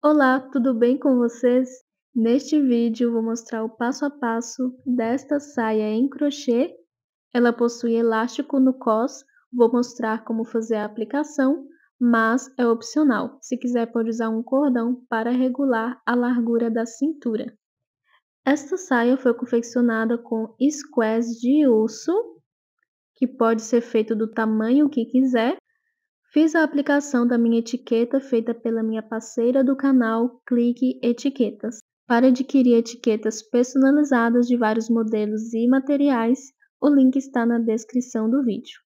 Olá, tudo bem com vocês? Neste vídeo vou mostrar o passo a passo desta saia em crochê. Ela possui elástico no cos, vou mostrar como fazer a aplicação, mas é opcional. Se quiser pode usar um cordão para regular a largura da cintura. Esta saia foi confeccionada com squares de urso, que pode ser feito do tamanho que quiser. Fiz a aplicação da minha etiqueta feita pela minha parceira do canal Clique Etiquetas. Para adquirir etiquetas personalizadas de vários modelos e materiais, o link está na descrição do vídeo.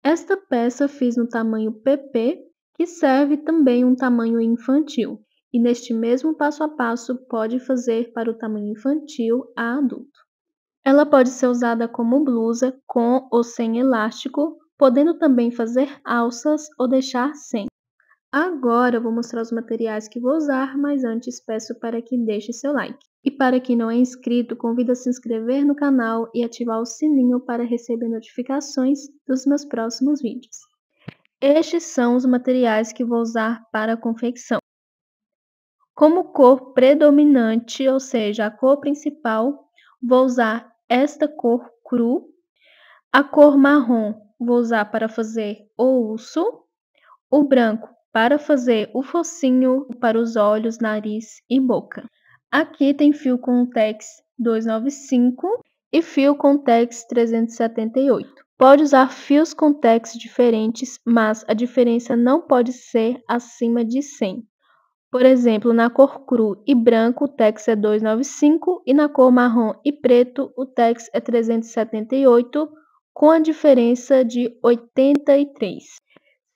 Esta peça fiz no tamanho PP, que serve também um tamanho infantil, e neste mesmo passo a passo pode fazer para o tamanho infantil a adulto. Ela pode ser usada como blusa, com ou sem elástico, podendo também fazer alças ou deixar sem. Agora eu vou mostrar os materiais que vou usar, mas antes peço para que deixe seu like. E para quem não é inscrito, convido a se inscrever no canal e ativar o sininho para receber notificações dos meus próximos vídeos. Estes são os materiais que vou usar para a confecção. Como cor predominante, ou seja, a cor principal, vou usar esta cor cru. A cor marrom vou usar para fazer o urso. O branco para fazer o focinho para os olhos, nariz e boca. Aqui tem fio Contex 295 e fio Contex 378. Pode usar fios Contex diferentes, mas a diferença não pode ser acima de 100. Por exemplo, na cor cru e branco o Tex é 295 e na cor marrom e preto o Tex é 378, com a diferença de 83.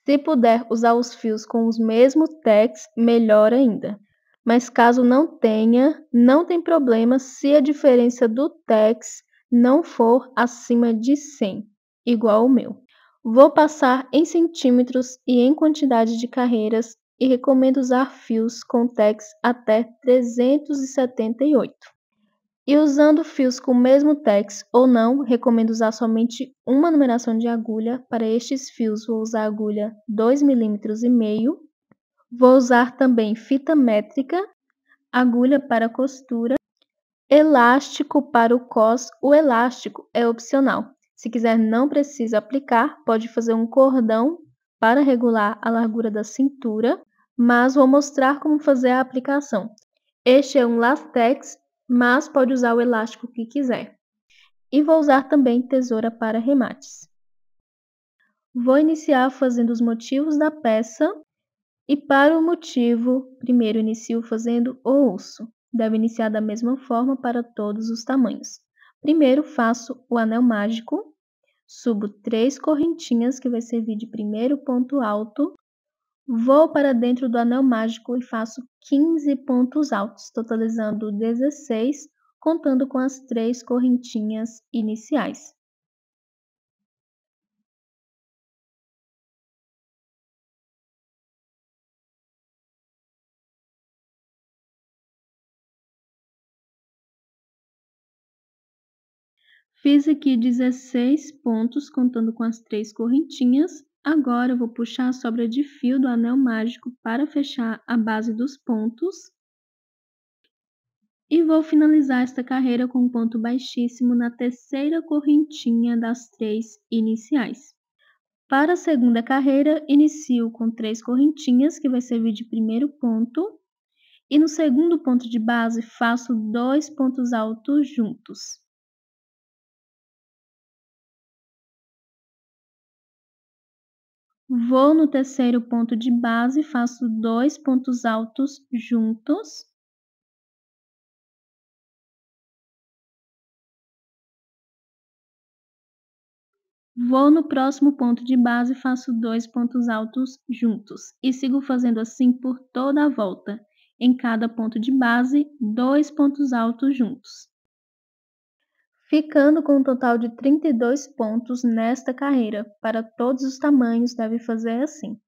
Se puder usar os fios com os mesmos Tex, melhor ainda. Mas caso não tenha, não tem problema se a diferença do Tex não for acima de 100, igual o meu. Vou passar em centímetros e em quantidade de carreiras e recomendo usar fios com Tex até 378. E usando fios com o mesmo Tex ou não, recomendo usar somente uma numeração de agulha. Para estes fios vou usar agulha 2,5 mm. Vou usar também fita métrica, agulha para costura, elástico para o cos. O elástico é opcional. Se quiser não precisa aplicar, pode fazer um cordão para regular a largura da cintura, mas vou mostrar como fazer a aplicação. Este é um lastex, mas pode usar o elástico que quiser. E vou usar também tesoura para remates. Vou iniciar fazendo os motivos da peça. E para o motivo, primeiro inicio fazendo o urso. Deve iniciar da mesma forma para todos os tamanhos. Primeiro faço o anel mágico, subo 3 correntinhas que vai servir de primeiro ponto alto. Vou para dentro do anel mágico e faço 15 pontos altos, totalizando 16, contando com as 3 correntinhas iniciais. Fiz aqui 16 pontos, contando com as 3 correntinhas. Agora eu vou puxar a sobra de fio do anel mágico para fechar a base dos pontos. E vou finalizar esta carreira com um ponto baixíssimo na terceira correntinha das 3 iniciais. Para a segunda carreira, inicio com 3 correntinhas, que vai servir de primeiro ponto. E no segundo ponto de base, faço 2 pontos altos juntos. Vou no terceiro ponto de base, faço 2 pontos altos juntos. Vou no próximo ponto de base, faço 2 pontos altos juntos. E sigo fazendo assim por toda a volta. Em cada ponto de base, 2 pontos altos juntos. Ficando com um total de 32 pontos nesta carreira. Para todos os tamanhos, deve fazer assim.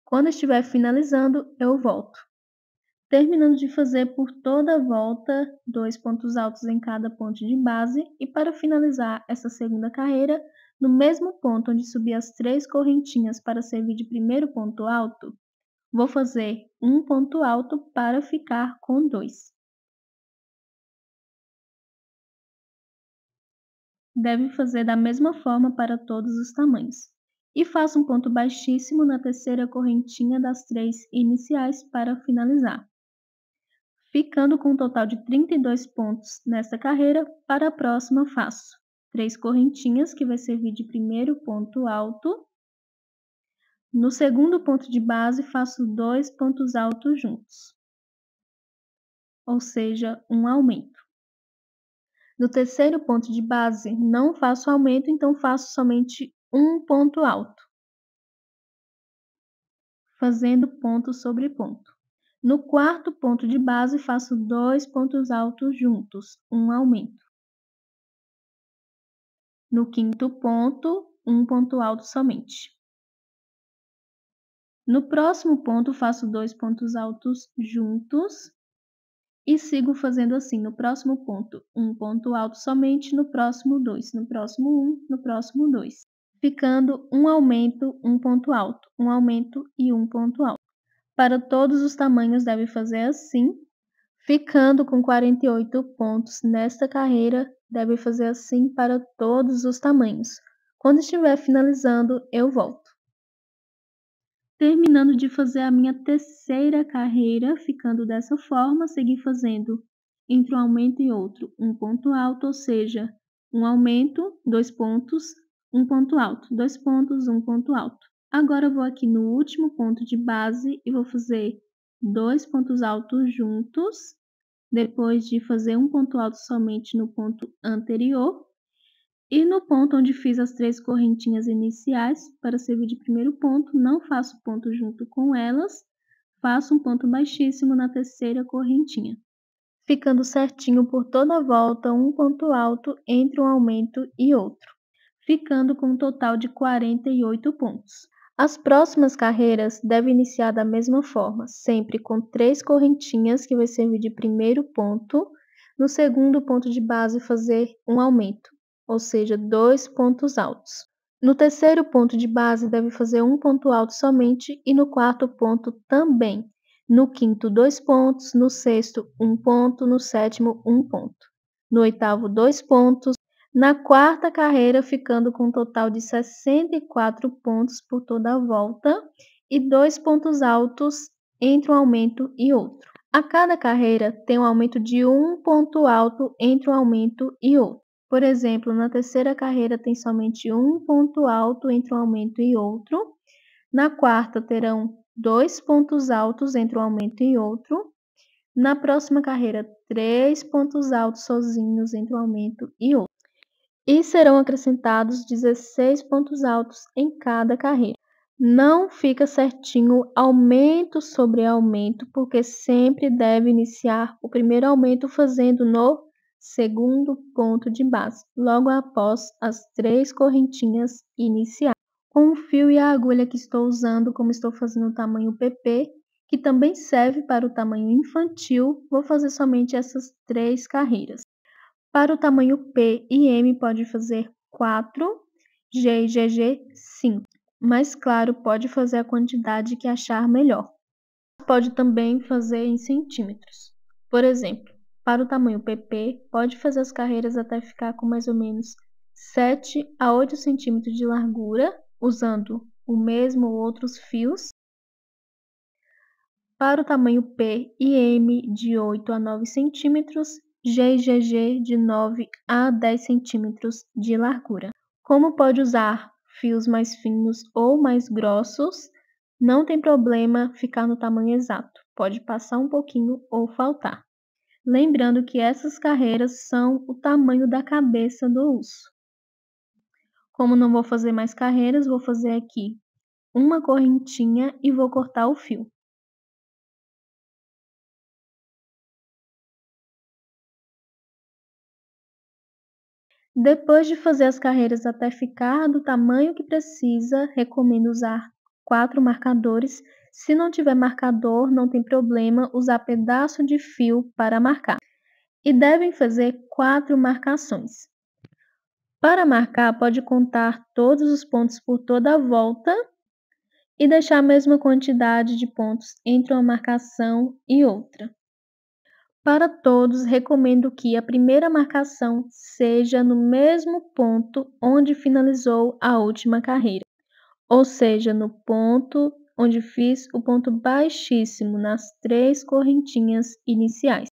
Quando estiver finalizando, eu volto. Terminando de fazer por toda a volta, 2 pontos altos em cada ponto de base. E para finalizar essa segunda carreira, no mesmo ponto onde subi as 3 correntinhas para servir de primeiro ponto alto, Vou fazer um ponto alto para ficar com 2. Deve fazer da mesma forma para todos os tamanhos. E faça um ponto baixíssimo na terceira correntinha das 3 iniciais para finalizar, ficando com um total de 32 pontos nesta carreira. Para a próxima, faço 3 correntinhas, que vai servir de primeiro ponto alto. No segundo ponto de base, faço 2 pontos altos juntos, ou seja, um aumento. No terceiro ponto de base, não faço aumento, então faço somente um ponto alto, fazendo ponto sobre ponto. No quarto ponto de base, faço 2 pontos altos juntos, um aumento. No quinto ponto, um ponto alto somente. No próximo ponto, faço 2 pontos altos juntos e sigo fazendo assim. No próximo ponto, um ponto alto somente, no próximo 2, no próximo 1, no próximo 2. Ficando um aumento, um ponto alto, um aumento e um ponto alto. Para todos os tamanhos deve fazer assim, ficando com 48 pontos nesta carreira, deve fazer assim para todos os tamanhos. Quando estiver finalizando, eu volto. Terminando de fazer a minha terceira carreira, ficando dessa forma, segui fazendo entre um aumento e outro um ponto alto, ou seja, um aumento, 2 pontos, um ponto alto, 2 pontos, um ponto alto. Agora eu vou aqui no último ponto de base e vou fazer 2 pontos altos juntos, depois de fazer um ponto alto somente no ponto anterior. E no ponto onde fiz as 3 correntinhas iniciais, para servir de primeiro ponto, não faço ponto junto com elas, faço um ponto baixíssimo na terceira correntinha, ficando certinho por toda a volta um ponto alto entre um aumento e outro, ficando com um total de 48 pontos. As próximas carreiras devem iniciar da mesma forma, sempre com 3 correntinhas, que vai servir de primeiro ponto. No segundo ponto de base, fazer um aumento, ou seja, 2 pontos altos. No terceiro ponto de base, deve fazer um ponto alto somente e no quarto ponto também. No quinto, 2 pontos, no sexto, 1 ponto, no sétimo, 1 ponto. No oitavo, 2 pontos. Na quarta carreira, ficando com um total de 64 pontos por toda a volta e 2 pontos altos entre um aumento e outro. A cada carreira tem um aumento de um ponto alto entre um aumento e outro. Por exemplo, na terceira carreira tem somente um ponto alto entre um aumento e outro. Na quarta terão 2 pontos altos entre um aumento e outro. Na próxima carreira, 3 pontos altos sozinhos entre um aumento e outro. E serão acrescentados 16 pontos altos em cada carreira. Não fica certinho aumento sobre aumento, porque sempre deve iniciar o primeiro aumento fazendo no segundo ponto de base, logo após as 3 correntinhas iniciais. Com o fio e a agulha que estou usando, como estou fazendo o tamanho PP, que também serve para o tamanho infantil, vou fazer somente essas 3 carreiras. Para o tamanho P e M, pode fazer 4, G e GG 5, mas claro, pode fazer a quantidade que achar melhor. Pode também fazer em centímetros. Por exemplo, para o tamanho PP, pode fazer as carreiras até ficar com mais ou menos 7 a 8 centímetros de largura, usando o mesmo ou outros fios. Para o tamanho P e M, de 8 a 9 centímetros, G e GG, de 9 a 10 centímetros de largura. Como pode usar fios mais finos ou mais grossos, não tem problema ficar no tamanho exato, pode passar um pouquinho ou faltar. Lembrando que essas carreiras são o tamanho da cabeça do urso. Como não vou fazer mais carreiras, vou fazer aqui uma correntinha e vou cortar o fio. Depois de fazer as carreiras até ficar do tamanho que precisa, recomendo usar 4 marcadores. Se não tiver marcador, não tem problema usar pedaço de fio para marcar. E devem fazer 4 marcações. Para marcar, pode contar todos os pontos por toda a volta e deixar a mesma quantidade de pontos entre uma marcação e outra. Para todos, recomendo que a primeira marcação seja no mesmo ponto onde finalizou a última carreira, ou seja, no ponto onde fiz o ponto baixíssimo nas 3 correntinhas iniciais.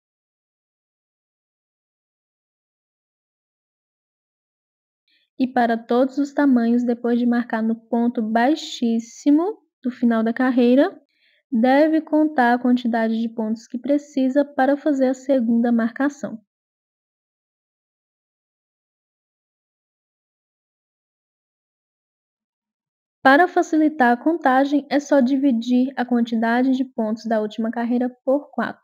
E para todos os tamanhos, depois de marcar no ponto baixíssimo do final da carreira, deve contar a quantidade de pontos que precisa para fazer a segunda marcação. Para facilitar a contagem, é só dividir a quantidade de pontos da última carreira por 4.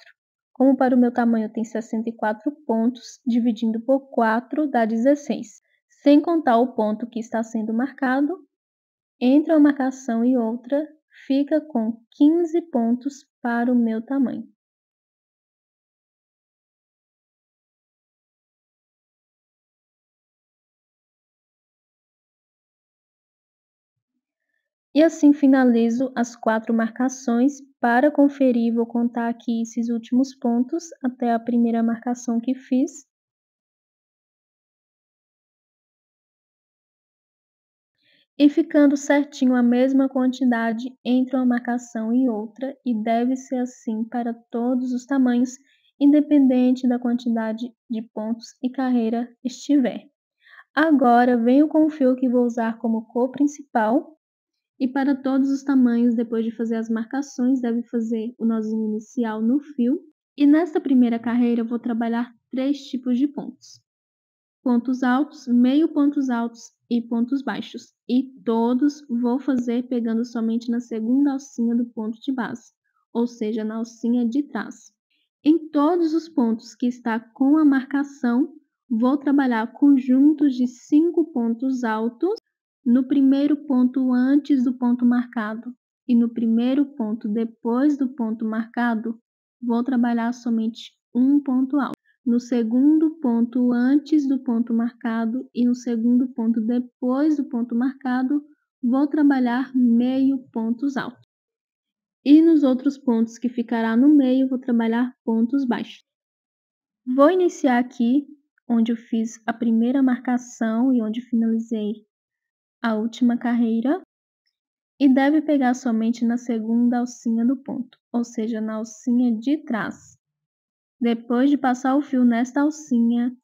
Como para o meu tamanho tem 64 pontos, dividindo por 4 dá 16, sem contar o ponto que está sendo marcado. Entre uma marcação e outra, fica com 15 pontos para o meu tamanho. E assim finalizo as 4 marcações. Para conferir, vou contar aqui esses últimos pontos até a primeira marcação que fiz. E ficando certinho a mesma quantidade entre uma marcação e outra, e deve ser assim para todos os tamanhos, independente da quantidade de pontos e carreira estiver. Agora venho com o fio que vou usar como cor principal, e para todos os tamanhos, depois de fazer as marcações, deve fazer o nozinho inicial no fio. E nesta primeira carreira eu vou trabalhar 3 tipos de pontos: pontos altos, meio pontos altos e pontos baixos. E todos vou fazer pegando somente na segunda alcinha do ponto de base, ou seja, na alcinha de trás. Em todos os pontos que está com a marcação, vou trabalhar conjuntos de 5 pontos altos no primeiro ponto antes do ponto marcado, e no primeiro ponto depois do ponto marcado, vou trabalhar somente um ponto alto. No segundo ponto antes do ponto marcado e no segundo ponto depois do ponto marcado, vou trabalhar meio pontos altos. E nos outros pontos que ficará no meio, vou trabalhar pontos baixos. Vou iniciar aqui onde eu fiz a primeira marcação e onde finalizei a última carreira, e deve pegar somente na segunda alcinha do ponto, ou seja, na alcinha de trás. Depois de passar o fio nesta alcinha,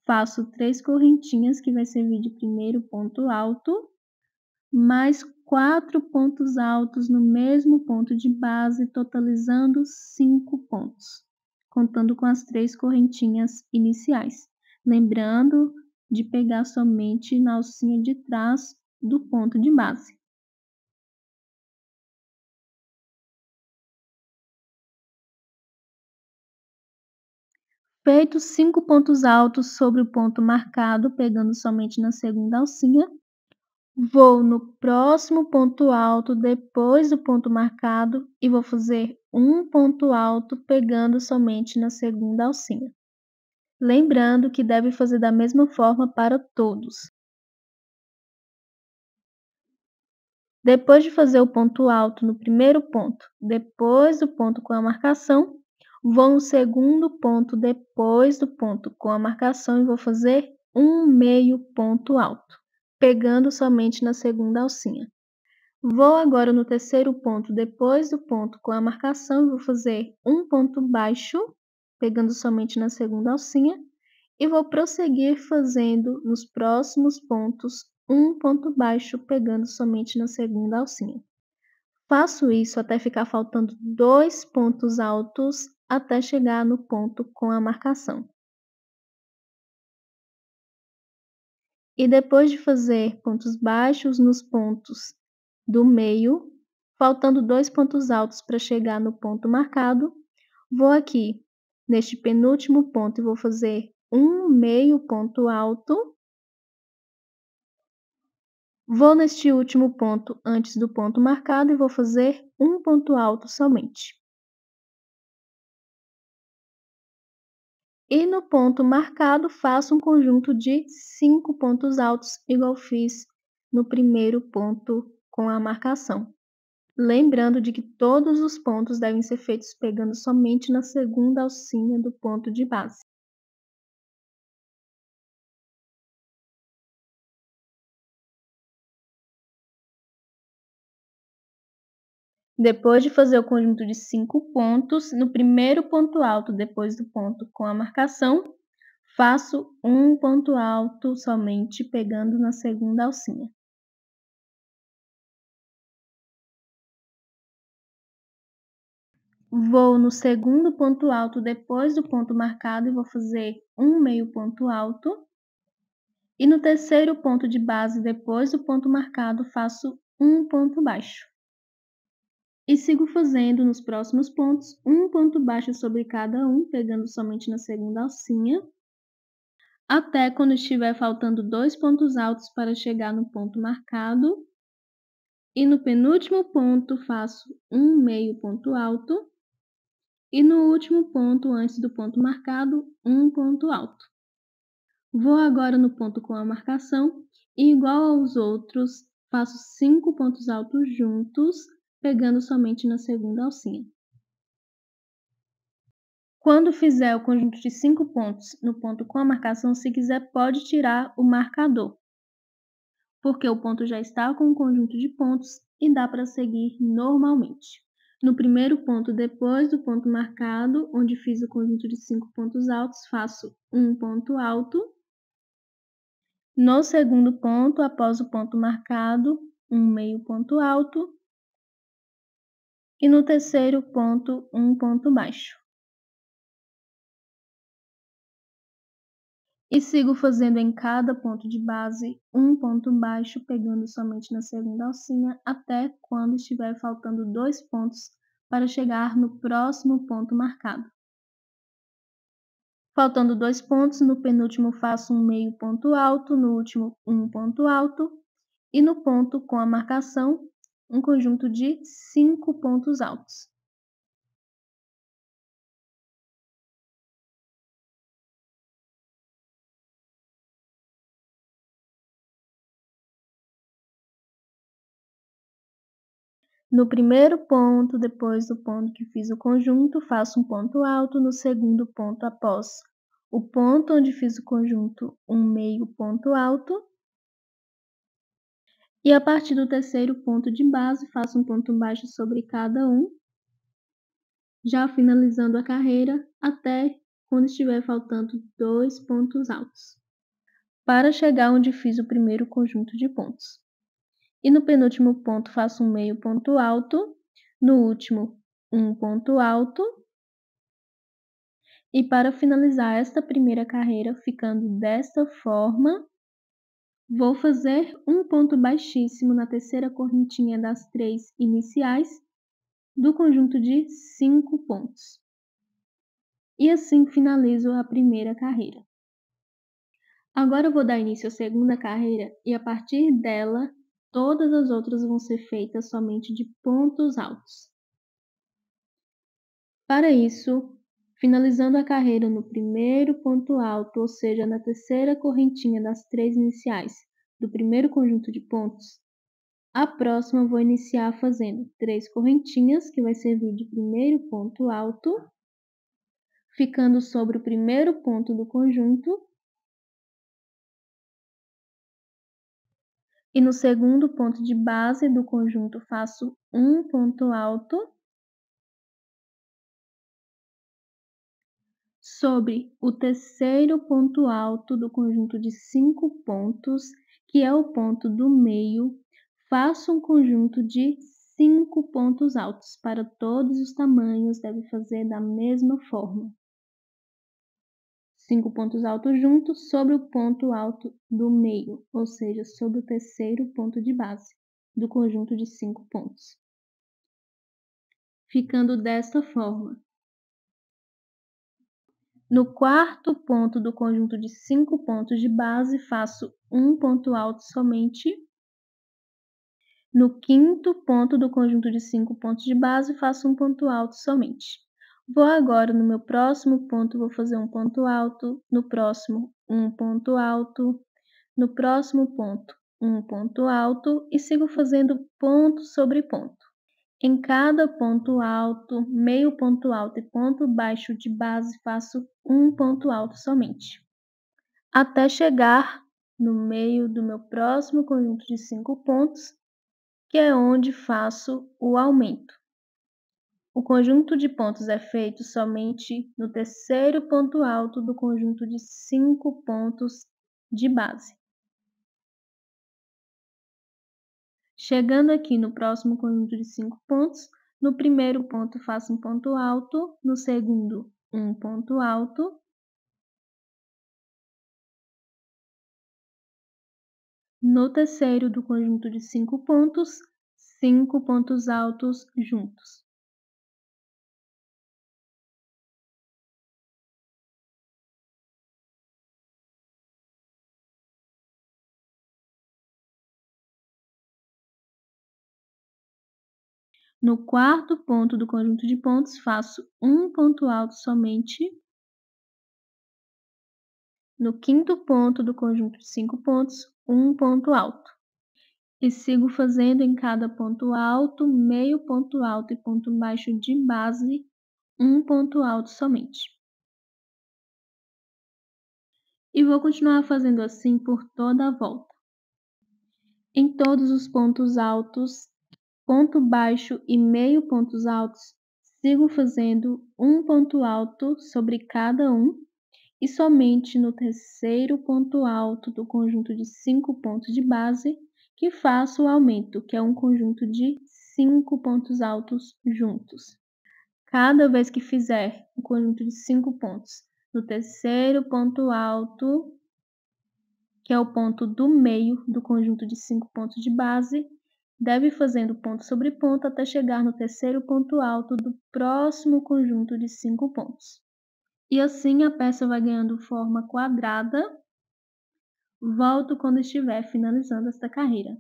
faço 3 correntinhas, que vai servir de primeiro ponto alto, mais 4 pontos altos no mesmo ponto de base, totalizando 5 pontos, contando com as 3 correntinhas iniciais. Lembrando de pegar somente na alcinha de trás do ponto de base. Feitos 5 pontos altos sobre o ponto marcado, pegando somente na segunda alcinha, vou no próximo ponto alto depois do ponto marcado e vou fazer um ponto alto pegando somente na segunda alcinha. Lembrando que deve fazer da mesma forma para todos. Depois de fazer o ponto alto no primeiro ponto, depois do ponto com a marcação, vou no segundo ponto depois do ponto com a marcação e vou fazer um meio ponto alto, pegando somente na segunda alcinha. Vou agora no terceiro ponto depois do ponto com a marcação e vou fazer um ponto baixo, pegando somente na segunda alcinha, e vou prosseguir fazendo nos próximos pontos um ponto baixo, pegando somente na segunda alcinha. Faço isso até ficar faltando 2 pontos altos até chegar no ponto com a marcação. E depois de fazer pontos baixos nos pontos do meio, faltando 2 pontos altos para chegar no ponto marcado, vou aqui neste penúltimo ponto e vou fazer um meio ponto alto. Vou neste último ponto antes do ponto marcado e vou fazer um ponto alto somente. E no ponto marcado, faço um conjunto de 5 pontos altos, igual fiz no primeiro ponto com a marcação. lembrando de que todos os pontos devem ser feitos pegando somente na segunda alcinha do ponto de base. Depois de fazer o conjunto de 5 pontos, no primeiro ponto alto depois do ponto com a marcação, faço um ponto alto somente pegando na segunda alcinha. Vou no segundo ponto alto depois do ponto marcado e vou fazer um meio ponto alto. E no terceiro ponto de base depois do ponto marcado, faço um ponto baixo. E sigo fazendo nos próximos pontos um ponto baixo sobre cada um, pegando somente na segunda alcinha, até quando estiver faltando 2 pontos altos para chegar no ponto marcado. E no penúltimo ponto faço um meio ponto alto. E no último ponto, antes do ponto marcado, um ponto alto. Vou agora no ponto com a marcação e, igual aos outros, faço 5 pontos altos juntos, pegando somente na segunda alcinha. Quando fizer o conjunto de 5 pontos no ponto com a marcação, se quiser pode tirar o marcador, porque o ponto já está com o conjunto de pontos e dá para seguir normalmente. No primeiro ponto, depois do ponto marcado, onde fiz o conjunto de 5 pontos altos, faço um ponto alto. No segundo ponto, após o ponto marcado, um meio ponto alto. E no terceiro ponto, um ponto baixo. E sigo fazendo em cada ponto de base um ponto baixo, pegando somente na segunda alcinha, até quando estiver faltando 2 pontos para chegar no próximo ponto marcado. Faltando 2 pontos, no penúltimo faço um meio ponto alto, no último um ponto alto, e no ponto com a marcação, um conjunto de 5 pontos altos. No primeiro ponto, depois do ponto que fiz o conjunto, faço um ponto alto. No segundo ponto, após o ponto onde fiz o conjunto, um meio ponto alto. E a partir do terceiro ponto de base, faço um ponto baixo sobre cada um, já finalizando a carreira até quando estiver faltando 2 pontos altos, para chegar onde fiz o primeiro conjunto de pontos. E no penúltimo ponto faço um meio ponto alto, no último um ponto alto. E para finalizar esta primeira carreira ficando desta forma, vou fazer um ponto baixíssimo na terceira correntinha das 3 iniciais do conjunto de 5 pontos. E assim finalizo a primeira carreira. Agora eu vou dar início à segunda carreira e a partir dela, todas as outras vão ser feitas somente de pontos altos. Para isso, finalizando a carreira no primeiro ponto alto, ou seja, na terceira correntinha das 3 iniciais do primeiro conjunto de pontos, a próxima vou iniciar fazendo 3 correntinhas, que vai servir de primeiro ponto alto, ficando sobre o primeiro ponto do conjunto. E no segundo ponto de base do conjunto faço um ponto alto. Sobre o terceiro ponto alto do conjunto de 5 pontos, que é o ponto do meio, faço um conjunto de 5 pontos altos. Para todos os tamanhos, deve fazer da mesma forma. 5 pontos altos juntos sobre o ponto alto do meio, ou seja, sobre o terceiro ponto de base do conjunto de 5 pontos. Ficando desta forma. No quarto ponto do conjunto de 5 pontos de base, faço um ponto alto somente. No quinto ponto do conjunto de 5 pontos de base, faço um ponto alto somente. Vou agora no meu próximo ponto, vou fazer um ponto alto, no próximo um ponto alto, no próximo ponto um ponto alto e sigo fazendo ponto sobre ponto. Em cada ponto alto, meio ponto alto e ponto baixo de base, faço um ponto alto somente, até chegar no meio do meu próximo conjunto de 5 pontos, que é onde faço o aumento. O conjunto de pontos é feito somente no terceiro ponto alto do conjunto de 5 pontos de base. Chegando aqui no próximo conjunto de 5 pontos, no primeiro ponto faço um ponto alto, no segundo um ponto alto, no terceiro do conjunto de 5 pontos, 5 pontos altos juntos. No quarto ponto do conjunto de pontos, faço um ponto alto somente. No quinto ponto do conjunto de 5 pontos, um ponto alto. E sigo fazendo em cada ponto alto, meio ponto alto e ponto baixo de base, um ponto alto somente. E vou continuar fazendo assim por toda a volta. Em todos os pontos altos, ponto baixo e meio pontos altos, sigo fazendo um ponto alto sobre cada um, e somente no terceiro ponto alto do conjunto de 5 pontos de base que faço o aumento, que é um conjunto de 5 pontos altos juntos. Cada vez que fizer um conjunto de 5 pontos no terceiro ponto alto, que é o ponto do meio do conjunto de 5 pontos de base, deve ir fazendo ponto sobre ponto até chegar no terceiro ponto alto do próximo conjunto de 5 pontos. E assim a peça vai ganhando forma quadrada. Volto quando estiver finalizando esta carreira.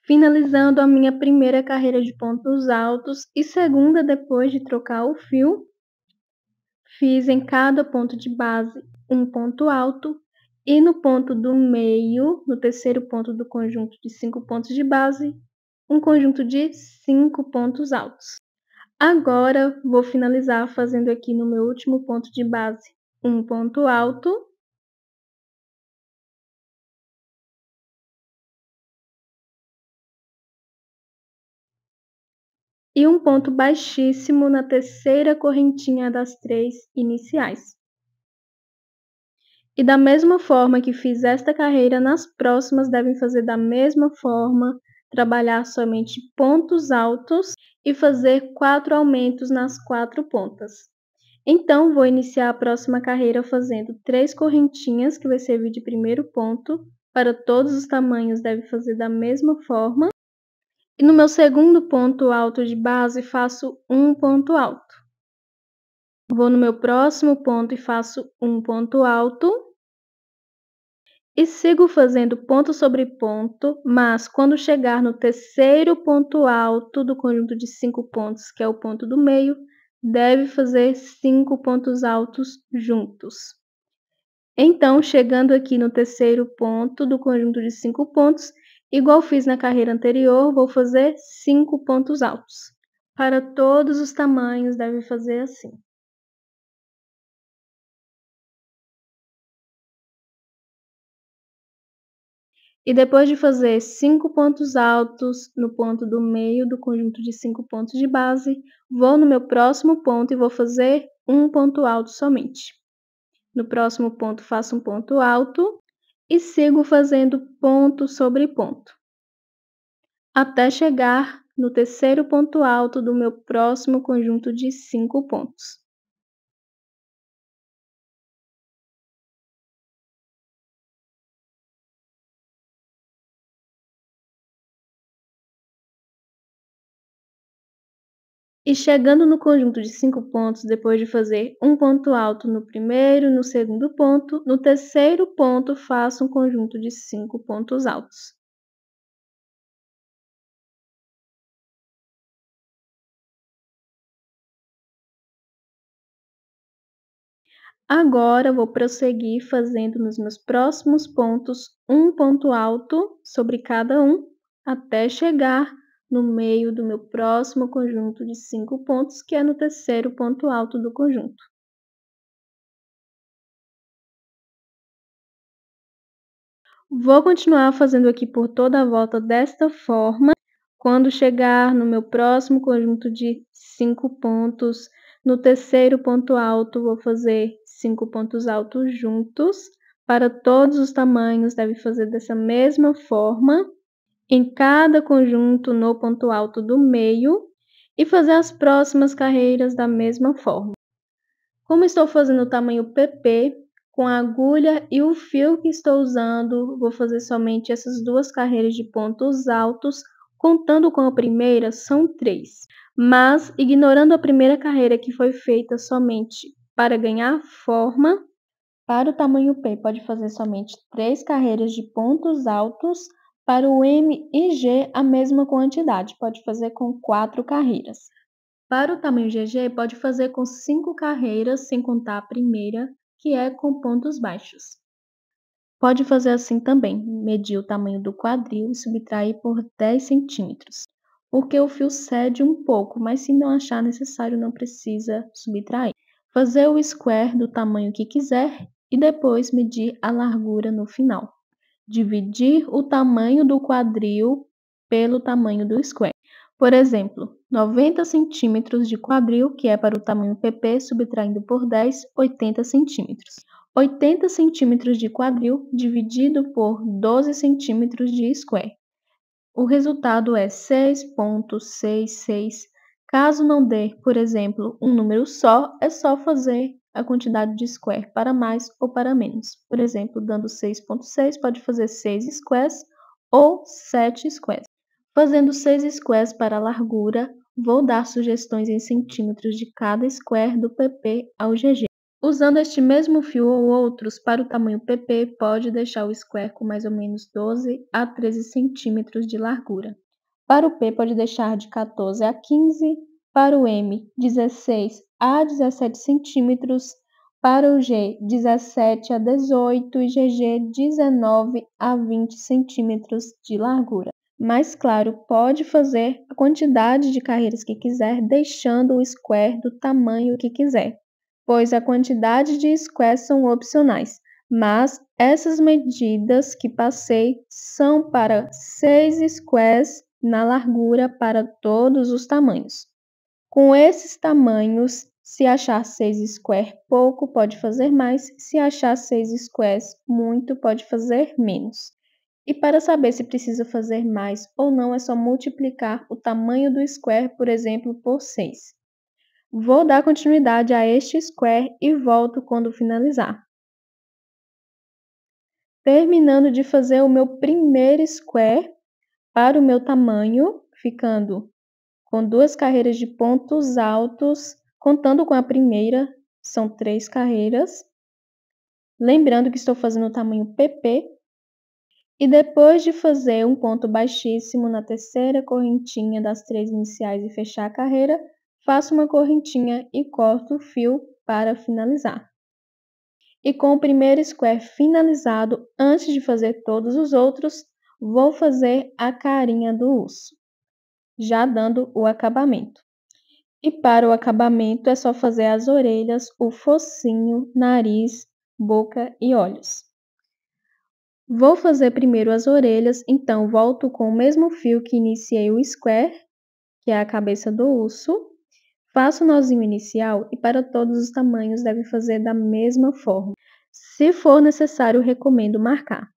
Finalizando a minha primeira carreira de pontos altos e segunda depois de trocar o fio, fiz em cada ponto de base um ponto alto e no ponto do meio, no terceiro ponto do conjunto de 5 pontos de base, um conjunto de 5 pontos altos. Agora vou finalizar fazendo aqui no meu último ponto de base um ponto alto e um ponto baixíssimo na terceira correntinha das 3 iniciais. E da mesma forma que fiz esta carreira, nas próximas devem fazer da mesma forma, trabalhar somente pontos altos e fazer 4 aumentos nas 4 pontas. Então, vou iniciar a próxima carreira fazendo 3 correntinhas, que vai servir de primeiro ponto, para todos os tamanhos deve fazer da mesma forma. E no meu segundo ponto alto de base, faço um ponto alto. Vou no meu próximo ponto e faço um ponto alto. E sigo fazendo ponto sobre ponto, mas quando chegar no terceiro ponto alto do conjunto de 5 pontos, que é o ponto do meio, deve fazer 5 pontos altos juntos. Então, chegando aqui no terceiro ponto do conjunto de 5 pontos, igual fiz na carreira anterior, vou fazer 5 pontos altos. Para todos os tamanhos, deve fazer assim. E depois de fazer 5 pontos altos no ponto do meio do conjunto de 5 pontos de base, vou no meu próximo ponto e vou fazer um ponto alto somente. No próximo ponto, faço um ponto alto e sigo fazendo ponto sobre ponto, até chegar no terceiro ponto alto do meu próximo conjunto de 5 pontos. E chegando no conjunto de 5 pontos, depois de fazer um ponto alto no primeiro, no segundo ponto, no terceiro ponto faço um conjunto de 5 pontos altos. Agora vou prosseguir fazendo nos meus próximos pontos um ponto alto sobre cada um, até chegar no meio do meu próximo conjunto de 5 pontos, que é no terceiro ponto alto do conjunto. Vou continuar fazendo aqui por toda a volta desta forma. Quando chegar no meu próximo conjunto de 5 pontos, no terceiro ponto alto, vou fazer 5 pontos altos juntos. Para todos os tamanhos, deve fazer dessa mesma forma, em cada conjunto no ponto alto do meio, e fazer as próximas carreiras da mesma forma. Como estou fazendo o tamanho PP, com a agulha e o fio que estou usando, vou fazer somente essas 2 carreiras de pontos altos, contando com a primeira, são 3. Mas, ignorando a primeira carreira que foi feita somente para ganhar forma, para o tamanho P pode fazer somente 3 carreiras de pontos altos, para o M e G a mesma quantidade, pode fazer com 4 carreiras. Para o tamanho GG, pode fazer com 5 carreiras, sem contar a primeira, que é com pontos baixos. Pode fazer assim também, medir o tamanho do quadril e subtrair por 10 centímetros, porque o fio cede um pouco, mas se não achar necessário, não precisa subtrair. Fazer o square do tamanho que quiser e depois medir a largura no final. Dividir o tamanho do quadril pelo tamanho do square. Por exemplo, 90 centímetros de quadril, que é para o tamanho PP, subtraindo por 10, 80 centímetros. 80 centímetros de quadril dividido por 12 centímetros de square. O resultado é 6,66. Caso não dê, por exemplo, um número só, é só fazer a quantidade de square para mais ou para menos. Por exemplo, dando 6,6, pode fazer 6 squares ou 7 squares. Fazendo 6 squares para a largura, vou dar sugestões em centímetros de cada square do PP ao GG. Usando este mesmo fio ou outros para o tamanho PP, pode deixar o square com mais ou menos 12 a 13 centímetros de largura. Para o P, pode deixar de 14 a 15, para o M, 16 a 17 centímetros, para o G, 17 a 18 e GG, 19 a 20 centímetros de largura. Mas, claro, pode fazer a quantidade de carreiras que quiser, deixando o square do tamanho que quiser, pois a quantidade de squares são opcionais, mas essas medidas que passei são para 6 squares na largura para todos os tamanhos. Com esses tamanhos, se achar 6 squares pouco, pode fazer mais, se achar 6 squares muito, pode fazer menos. E para saber se precisa fazer mais ou não, é só multiplicar o tamanho do square, por exemplo, por 6. Vou dar continuidade a este square e volto quando finalizar. Terminando de fazer o meu primeiro square para o meu tamanho, ficando com 2 carreiras de pontos altos, contando com a primeira, são 3 carreiras. Lembrando que estou fazendo o tamanho PP. E depois de fazer um ponto baixíssimo na terceira correntinha das 3 iniciais e fechar a carreira, faço uma correntinha e corto o fio para finalizar. E com o primeiro square finalizado, antes de fazer todos os outros, vou fazer a carinha do urso, já dando o acabamento. E para o acabamento é só fazer as orelhas, o focinho, nariz, boca e olhos. Vou fazer primeiro as orelhas, então volto com o mesmo fio que iniciei o square, que é a cabeça do urso. Faço o nozinho inicial e para todos os tamanhos deve fazer da mesma forma. Se for necessário, recomendo marcar.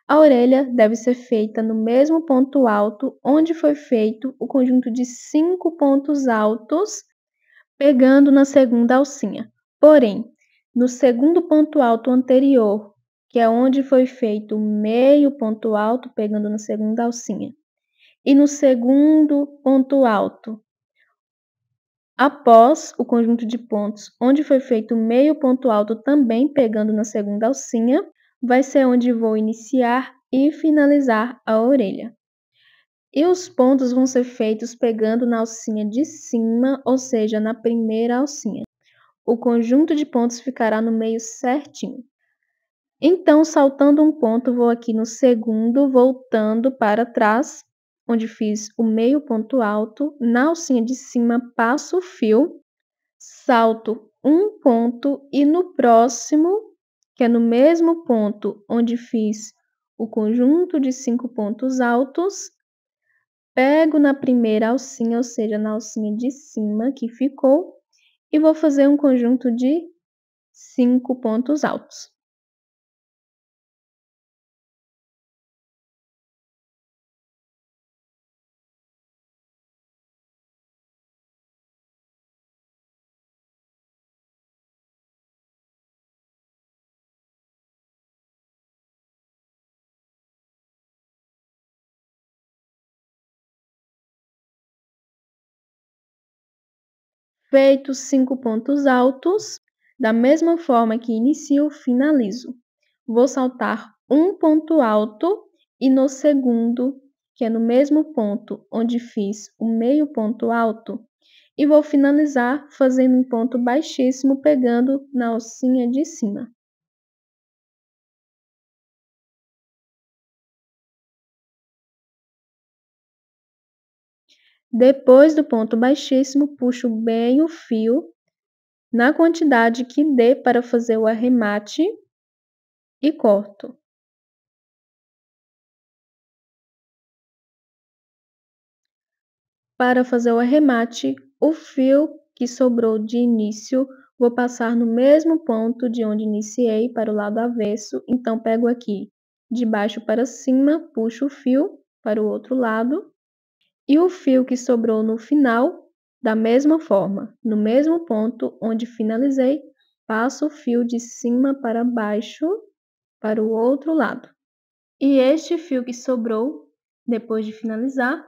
A orelha deve ser feita no mesmo ponto alto onde foi feito o conjunto de 5 pontos altos, pegando na segunda alcinha. Porém, no segundo ponto alto anterior, que é onde foi feito o meio ponto alto, pegando na segunda alcinha, e no segundo ponto alto, após o conjunto de pontos, onde foi feito o meio ponto alto, também pegando na segunda alcinha, vai ser onde vou iniciar e finalizar a orelha. E os pontos vão ser feitos pegando na alcinha de cima, ou seja, na primeira alcinha. O conjunto de pontos ficará no meio certinho. Então, saltando um ponto, vou aqui no segundo, voltando para trás onde fiz o meio ponto alto, na alcinha de cima passo o fio, salto um ponto e no próximo, que é no mesmo ponto onde fiz o conjunto de 5 pontos altos, pego na primeira alcinha, ou seja, na alcinha de cima que ficou, e vou fazer um conjunto de 5 pontos altos. Feitos 5 pontos altos, da mesma forma que inicio, finalizo. Vou saltar um ponto alto e no segundo, que é no mesmo ponto onde fiz o meio ponto alto, e vou finalizar fazendo um ponto baixíssimo pegando na alcinha de cima. Depois do ponto baixíssimo, puxo bem o fio na quantidade que dê para fazer o arremate e corto. Para fazer o arremate, o fio que sobrou de início, vou passar no mesmo ponto de onde iniciei para o lado avesso, então pego aqui de baixo para cima, puxo o fio para o outro lado, e o fio que sobrou no final, da mesma forma, no mesmo ponto onde finalizei, passo o fio de cima para baixo para o outro lado. E este fio que sobrou, depois de finalizar,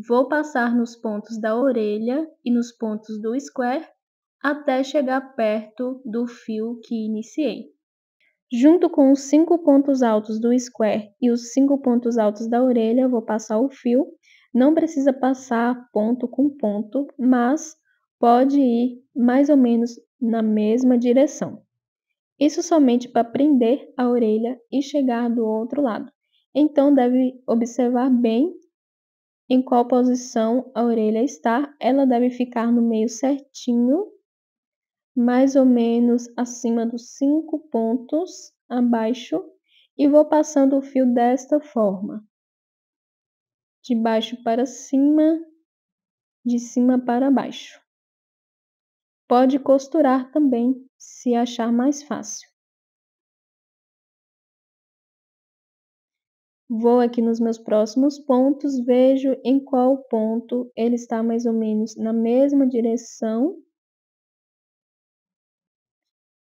vou passar nos pontos da orelha e nos pontos do square até chegar perto do fio que iniciei. Junto com os 5 pontos altos do square e os 5 pontos altos da orelha, vou passar o fio. Não precisa passar ponto com ponto, mas pode ir mais ou menos na mesma direção. Isso somente para prender a orelha e chegar do outro lado. Então, deve observar bem em qual posição a orelha está. Ela deve ficar no meio certinho, mais ou menos acima dos 5 pontos abaixo, e vou passando o fio desta forma, de baixo para cima, de cima para baixo. Pode costurar também, se achar mais fácil. Vou aqui nos meus próximos pontos, vejo em qual ponto ele está mais ou menos na mesma direção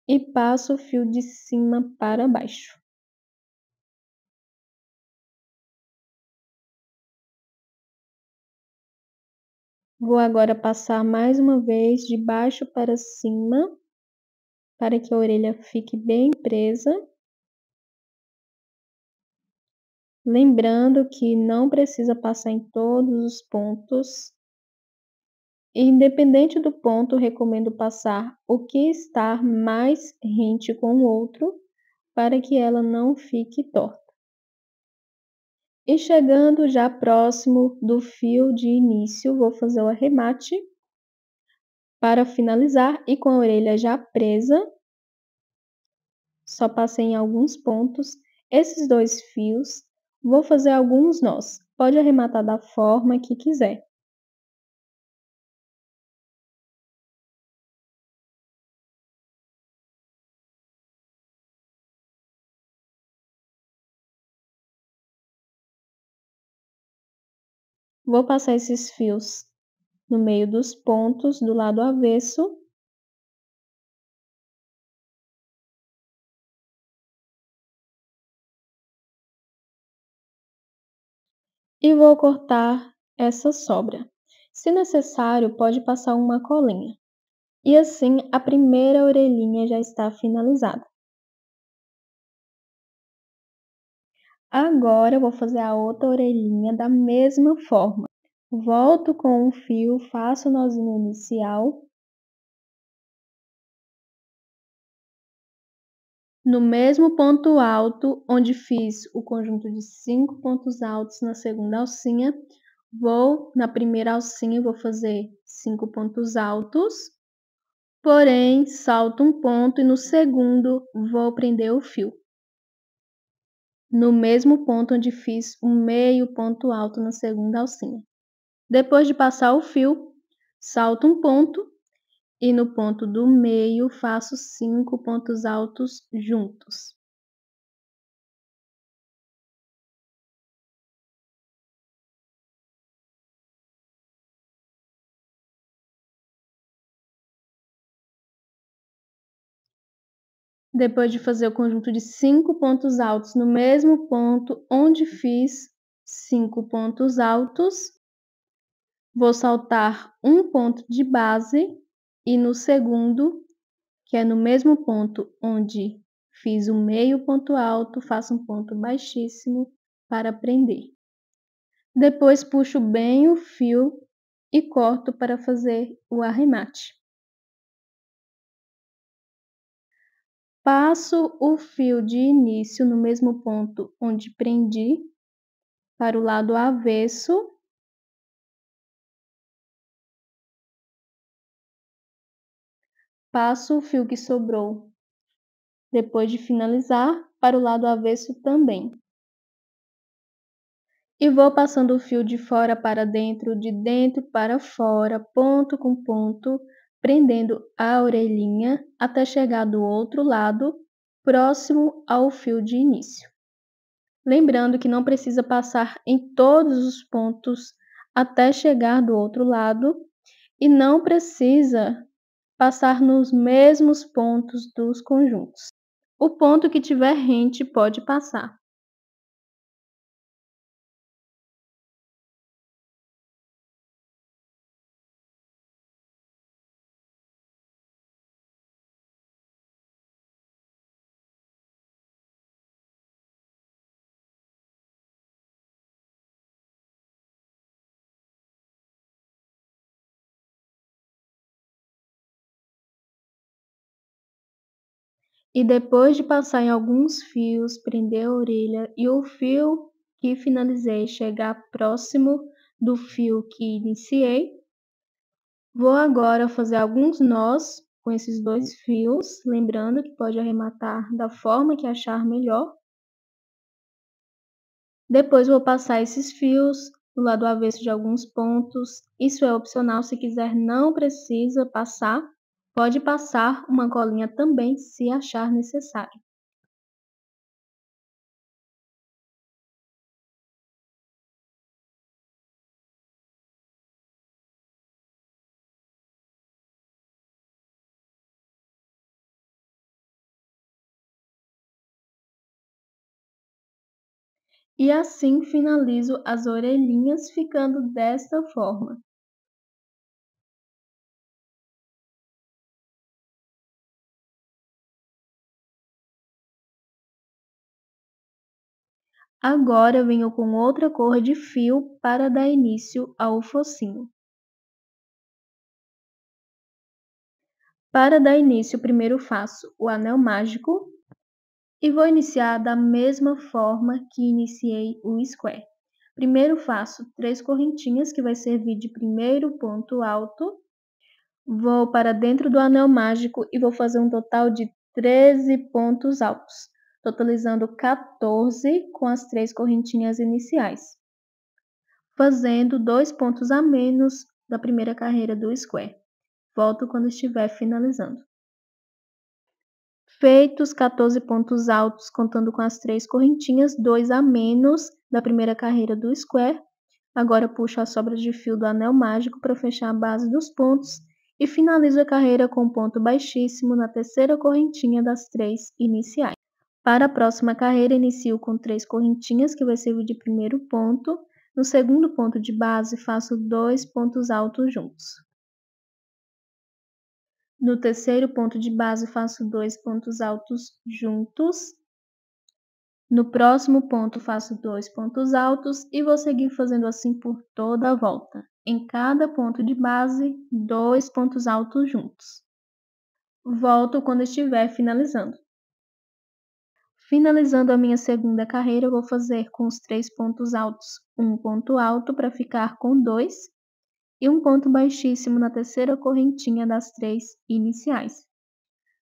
e passo o fio de cima para baixo. Vou agora passar mais uma vez de baixo para cima, para que a orelha fique bem presa. Lembrando que não precisa passar em todos os pontos. Independente do ponto, recomendo passar o que está mais rente com o outro, para que ela não fique torta. E chegando já próximo do fio de início, vou fazer o arremate para finalizar e com a orelha já presa. Só passei em alguns pontos. Esses 2 fios, vou fazer alguns nós. Pode arrematar da forma que quiser. Vou passar esses fios no meio dos pontos do lado avesso. E vou cortar essa sobra. Se necessário, pode passar uma colinha. E assim, a primeira orelhinha já está finalizada. Agora, eu vou fazer a outra orelhinha da mesma forma. Volto com o fio, faço o nozinho inicial. No mesmo ponto alto, onde fiz o conjunto de 5 pontos altos na segunda alcinha, Vou na primeira alcinha, vou fazer 5 pontos altos, porém salto um ponto e no segundo vou prender o fio. No mesmo ponto onde fiz um meio ponto alto na segunda alcinha. Depois de passar o fio, salto um ponto e no ponto do meio faço 5 pontos altos juntos. Depois de fazer o conjunto de 5 pontos altos no mesmo ponto onde fiz 5 pontos altos, vou saltar um ponto de base e no segundo, que é no mesmo ponto onde fiz o meio ponto alto, faço um ponto baixíssimo para prender. Depois puxo bem o fio e corto para fazer o arremate. Passo o fio de início no mesmo ponto onde prendi para o lado avesso. Passo o fio que sobrou depois de finalizar para o lado avesso também. E vou passando o fio de fora para dentro, de dentro para fora, ponto com ponto, prendendo a orelhinha até chegar do outro lado, próximo ao fio de início. Lembrando que não precisa passar em todos os pontos até chegar do outro lado e não precisa passar nos mesmos pontos dos conjuntos. O ponto que tiver rente pode passar. E depois de passar em alguns fios, prender a orelha e o fio que finalizei chegar próximo do fio que iniciei, vou agora fazer alguns nós com esses 2 fios, lembrando que pode arrematar da forma que achar melhor. Depois vou passar esses fios do lado avesso de alguns pontos, isso é opcional, se quiser não precisa passar, pode passar uma colinha também se achar necessário. E assim finalizo as orelhinhas ficando desta forma. Agora venho com outra cor de fio para dar início ao focinho. Para dar início, primeiro faço o anel mágico e vou iniciar da mesma forma que iniciei o square. Primeiro faço 3 correntinhas, que vai servir de primeiro ponto alto. Vou para dentro do anel mágico e vou fazer um total de 13 pontos altos, totalizando 14 com as 3 correntinhas iniciais, fazendo 2 pontos a menos da primeira carreira do square. Volto quando estiver finalizando. Feitos 14 pontos altos, contando com as 3 correntinhas, 2 a menos da primeira carreira do square. Agora puxo a sobra de fio do anel mágico para fechar a base dos pontos e finalizo a carreira com um ponto baixíssimo na terceira correntinha das 3 iniciais. Para a próxima carreira, inicio com 3 correntinhas, que vai servir de primeiro ponto. No segundo ponto de base, faço 2 pontos altos juntos. No terceiro ponto de base, faço 2 pontos altos juntos. No próximo ponto, faço 2 pontos altos e vou seguir fazendo assim por toda a volta. Em cada ponto de base, 2 pontos altos juntos. Volto quando estiver finalizando. Finalizando a minha segunda carreira, eu vou fazer com os 3 pontos altos, um ponto alto para ficar com 2 e um ponto baixíssimo na terceira correntinha das 3 iniciais.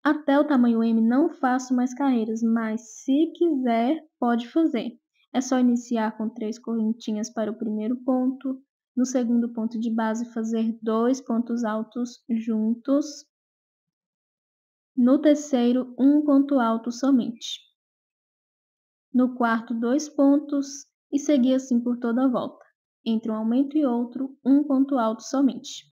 Até o tamanho M não faço mais carreiras, mas se quiser, pode fazer. É só iniciar com 3 correntinhas para o primeiro ponto, no segundo ponto de base fazer 2 pontos altos juntos, no terceiro um ponto alto somente, no quarto 2 pontos e seguir assim por toda a volta, entre um aumento e outro um ponto alto somente,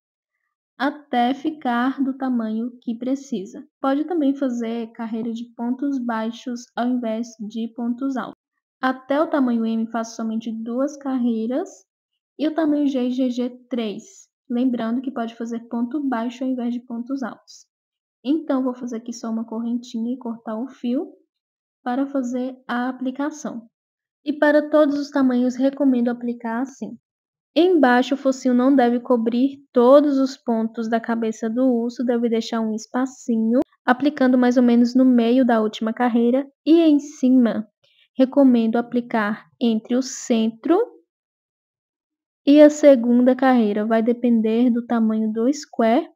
até ficar do tamanho que precisa. Pode também fazer carreira de pontos baixos ao invés de pontos altos. Até o tamanho M faço somente 2 carreiras e o tamanho G e GG 3, lembrando que pode fazer ponto baixo ao invés de pontos altos. Então, vou fazer aqui só uma correntinha e cortar o fio para fazer a aplicação. E para todos os tamanhos, recomendo aplicar assim. Embaixo, o focinho não deve cobrir todos os pontos da cabeça do urso, deve deixar um espacinho, aplicando mais ou menos no meio da última carreira. E em cima, recomendo aplicar entre o centro e a segunda carreira, vai depender do tamanho do square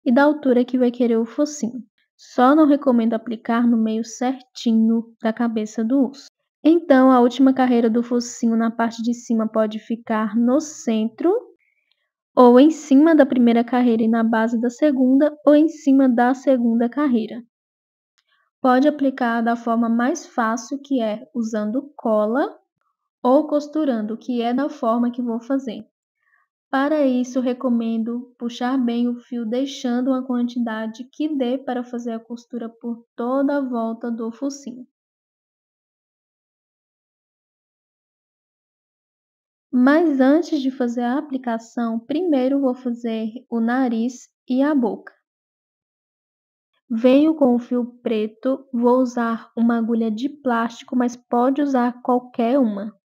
e da altura que vai querer o focinho. Só não recomendo aplicar no meio certinho da cabeça do urso. Então, a última carreira do focinho na parte de cima pode ficar no centro, ou em cima da primeira carreira e na base da segunda, ou em cima da segunda carreira. Pode aplicar da forma mais fácil, que é usando cola, ou costurando, que é da forma que vou fazer. Para isso, recomendo puxar bem o fio, deixando uma quantidade que dê para fazer a costura por toda a volta do focinho. Mas antes de fazer a aplicação, primeiro vou fazer o nariz e a boca. Venho com o fio preto, vou usar uma agulha de plástico, mas pode usar qualquer uma.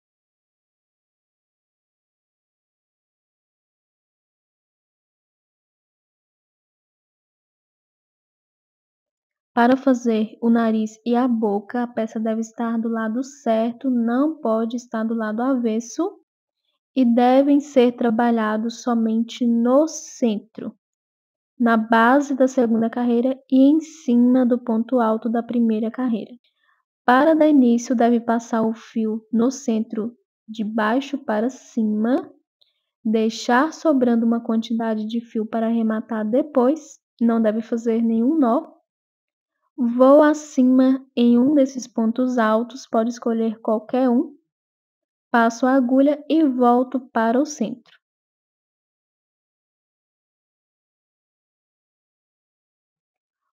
Para fazer o nariz e a boca, a peça deve estar do lado certo, não pode estar do lado avesso e devem ser trabalhados somente no centro, na base da segunda carreira e em cima do ponto alto da primeira carreira. Para dar início, deve passar o fio no centro de baixo para cima, deixar sobrando uma quantidade de fio para arrematar depois, não deve fazer nenhum nó. Vou acima em um desses pontos altos, pode escolher qualquer um, passo a agulha e volto para o centro.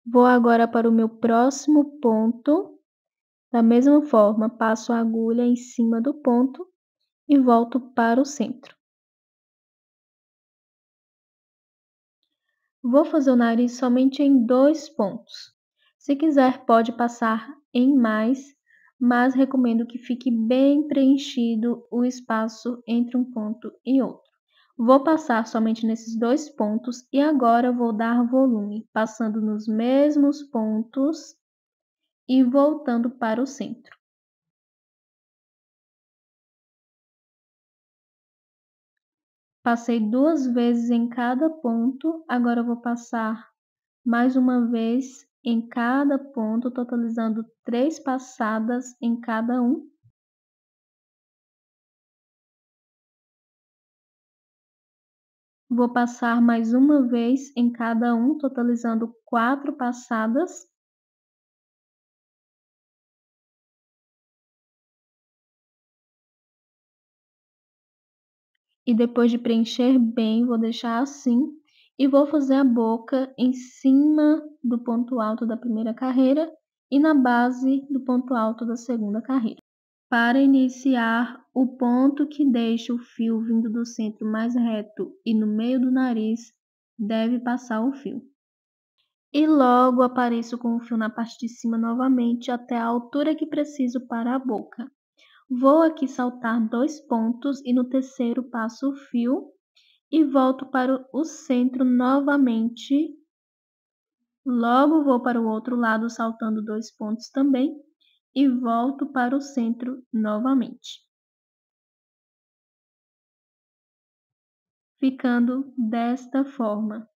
Vou agora para o meu próximo ponto. Da mesma forma, passo a agulha em cima do ponto e volto para o centro. Vou fazer o nariz somente em 2 pontos. Se quiser, pode passar em mais, mas recomendo que fique bem preenchido o espaço entre um ponto e outro. Vou passar somente nesses 2 pontos e agora vou dar volume, passando nos mesmos pontos e voltando para o centro. Passei 2 vezes em cada ponto, agora eu vou passar mais uma vez em cada ponto, totalizando 3 passadas em cada um. Vou passar mais uma vez em cada um, totalizando 4 passadas. E depois de preencher bem, vou deixar assim e vou fazer a boca em cima do ponto alto da primeira carreira e na base do ponto alto da segunda carreira. Para iniciar, o ponto que deixa o fio vindo do centro mais reto e no meio do nariz deve passar o fio. E logo apareço com o fio na parte de cima novamente até a altura que preciso para a boca. Vou aqui saltar 2 pontos e no terceiro passo o fio e volto para o centro novamente. Logo vou para o outro lado saltando 2 pontos também e volto para o centro novamente, ficando desta forma.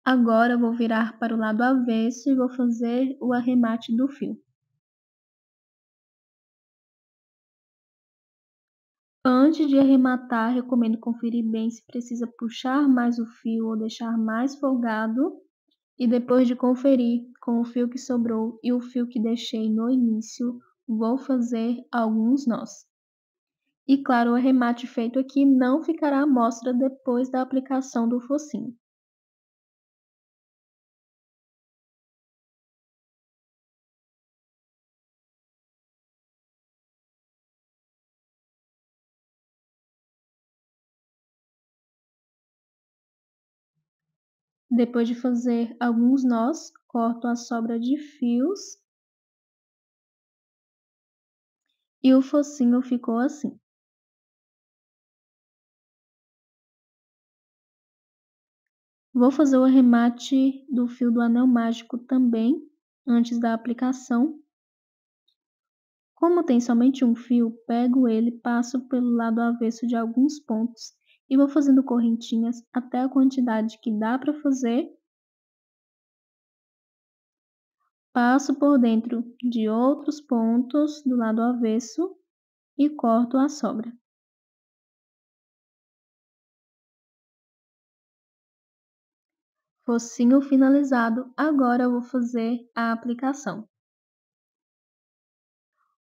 Agora vou virar para o lado avesso e vou fazer o arremate do fio. Antes de arrematar, recomendo conferir bem se precisa puxar mais o fio ou deixar mais folgado. E depois de conferir com o fio que sobrou e o fio que deixei no início, vou fazer alguns nós. E claro, o arremate feito aqui não ficará à mostra depois da aplicação do focinho. Depois de fazer alguns nós, corto a sobra de fios e o focinho ficou assim. Vou fazer o arremate do fio do anel mágico também, antes da aplicação. Como tem somente um fio, pego ele, passo pelo lado avesso de alguns pontos e vou fazendo correntinhas até a quantidade que dá para fazer. Passo por dentro de outros pontos do lado avesso e corto a sobra. Focinho finalizado, agora eu vou fazer a aplicação.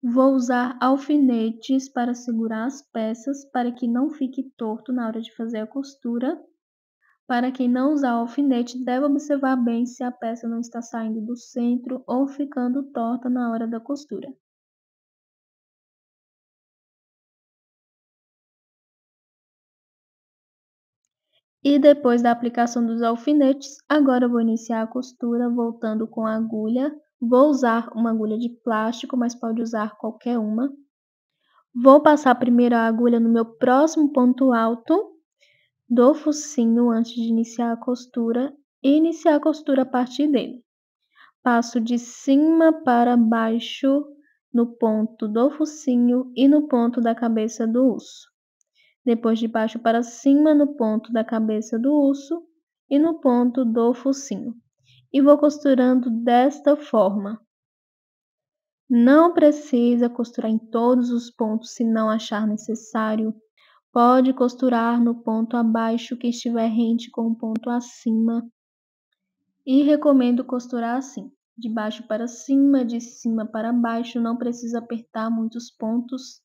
Vou usar alfinetes para segurar as peças para que não fique torto na hora de fazer a costura. Para quem não usar alfinete, deve observar bem se a peça não está saindo do centro ou ficando torta na hora da costura. E depois da aplicação dos alfinetes, agora eu vou iniciar a costura voltando com a agulha. Vou usar uma agulha de plástico, mas pode usar qualquer uma. Vou passar primeiro a agulha no meu próximo ponto alto do focinho antes de iniciar a costura e iniciar a costura a partir dele. Passo de cima para baixo no ponto do focinho e no ponto da cabeça do urso. Depois de baixo para cima no ponto da cabeça do urso e no ponto do focinho. E vou costurando desta forma. Não precisa costurar em todos os pontos se não achar necessário. Pode costurar no ponto abaixo que estiver rente com o ponto acima. E recomendo costurar assim, de baixo para cima, de cima para baixo, não precisa apertar muitos pontos.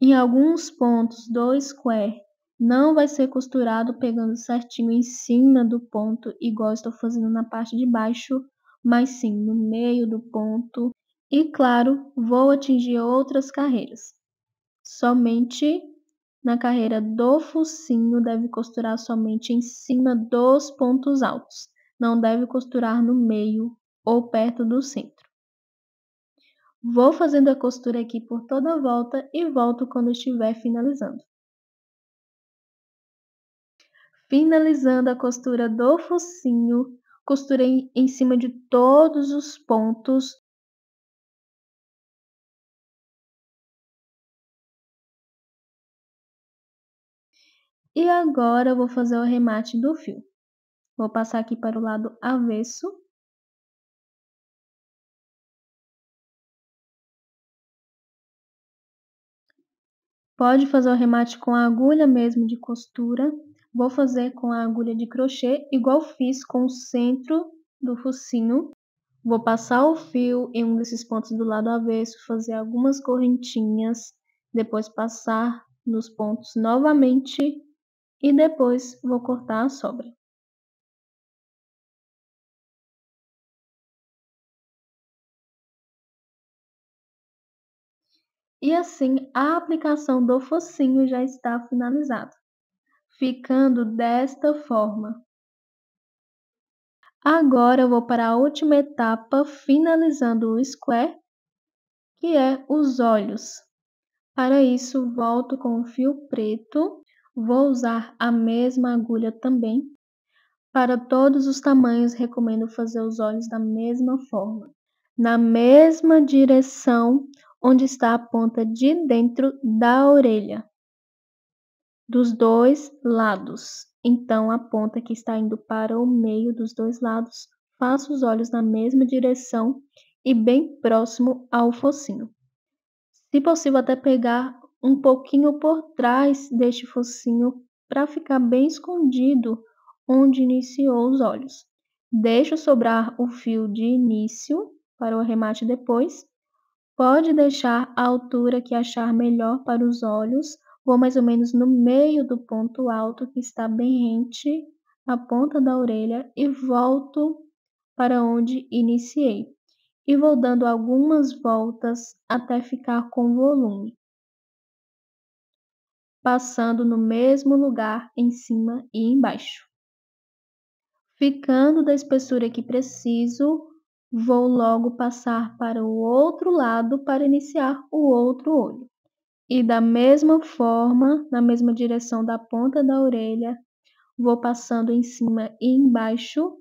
Em alguns pontos do square, não vai ser costurado pegando certinho em cima do ponto, igual estou fazendo na parte de baixo, mas sim no meio do ponto. E claro, vou atingir outras carreiras. Somente na carreira do focinho deve costurar somente em cima dos pontos altos. Não deve costurar no meio ou perto do centro. Vou fazendo a costura aqui por toda a volta e volto quando estiver finalizando. Finalizando a costura do focinho, costurei em cima de todos os pontos. E agora vou fazer o arremate do fio. Vou passar aqui para o lado avesso. Pode fazer o arremate com a agulha mesmo de costura. Vou fazer com a agulha de crochê, igual fiz com o centro do focinho. Vou passar o fio em um desses pontos do lado avesso, fazer algumas correntinhas, depois passar nos pontos novamente e depois vou cortar a sobra. E assim a aplicação do focinho já está finalizada, ficando desta forma. Agora eu vou para a última etapa, finalizando o square, que é os olhos. Para isso, volto com o fio preto, vou usar a mesma agulha também. Para todos os tamanhos, recomendo fazer os olhos da mesma forma. na mesma direção onde está a ponta de dentro da orelha, dos 2 lados. Então, a ponta que está indo para o meio dos 2 lados, faça os olhos na mesma direção e bem próximo ao focinho. Se possível, até pegar um pouquinho por trás deste focinho para ficar bem escondido onde iniciou os olhos. Deixo sobrar o fio de início para o arremate depois. Pode deixar a altura que achar melhor para os olhos. Vou mais ou menos no meio do ponto alto que está bem rente à ponta da orelha e volto para onde iniciei. E vou dando algumas voltas até ficar com volume, passando no mesmo lugar em cima e embaixo. Ficando da espessura que preciso, vou logo passar para o outro lado para iniciar o outro olho. E da mesma forma, na mesma direção da ponta da orelha, vou passando em cima e embaixo.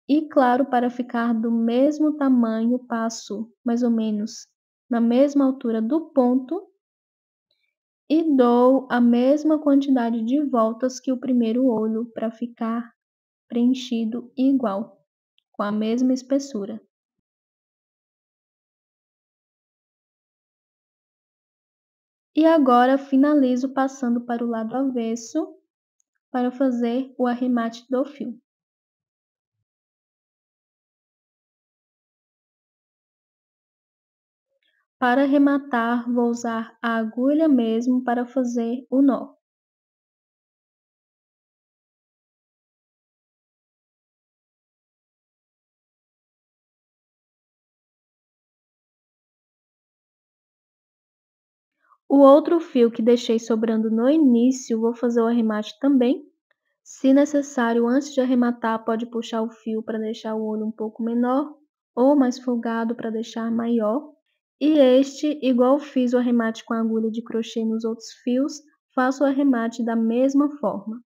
E claro, para ficar do mesmo tamanho, passo mais ou menos na mesma altura do ponto e dou a mesma quantidade de voltas que o primeiro olho para ficar preenchido igual, com a mesma espessura. E agora finalizo passando para o lado avesso para fazer o arremate do fio. Para arrematar, vou usar a agulha mesmo para fazer o nó. O outro fio que deixei sobrando no início, vou fazer o arremate também. Se necessário, antes de arrematar, pode puxar o fio para deixar o olho um pouco menor ou mais folgado para deixar maior. E este, igual fiz o arremate com a agulha de crochê nos outros fios, faço o arremate da mesma forma.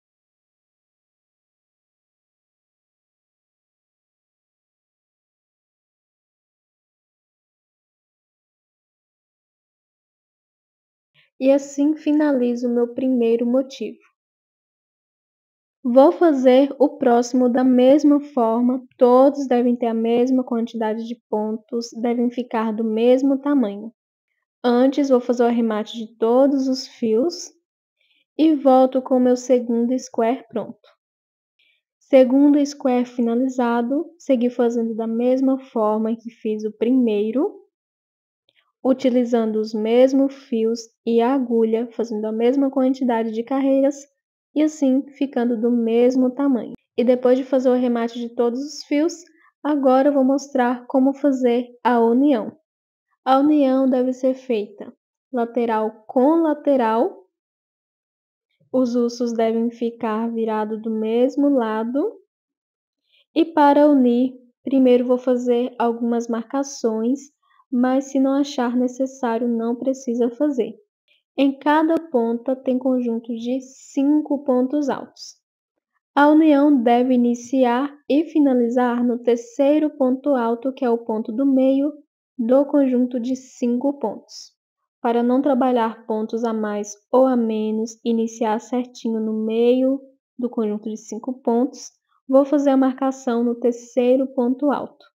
E assim finalizo o meu primeiro motivo. Vou fazer o próximo da mesma forma, todos devem ter a mesma quantidade de pontos, devem ficar do mesmo tamanho. Antes vou fazer o arremate de todos os fios e volto com o meu segundo square pronto. Segundo square finalizado, segui fazendo da mesma forma que fiz o primeiro, utilizando os mesmos fios e a agulha, fazendo a mesma quantidade de carreiras e assim ficando do mesmo tamanho. E depois de fazer o arremate de todos os fios, agora eu vou mostrar como fazer a união. A união deve ser feita lateral com lateral. Os ursos devem ficar virados do mesmo lado. E para unir, primeiro vou fazer algumas marcações, mas se não achar necessário, não precisa fazer. Em cada ponta tem conjunto de 5 pontos altos. A união deve iniciar e finalizar no terceiro ponto alto, que é o ponto do meio do conjunto de 5 pontos. Para não trabalhar pontos a mais ou a menos, iniciar certinho no meio do conjunto de 5 pontos, vou fazer a marcação no terceiro ponto alto.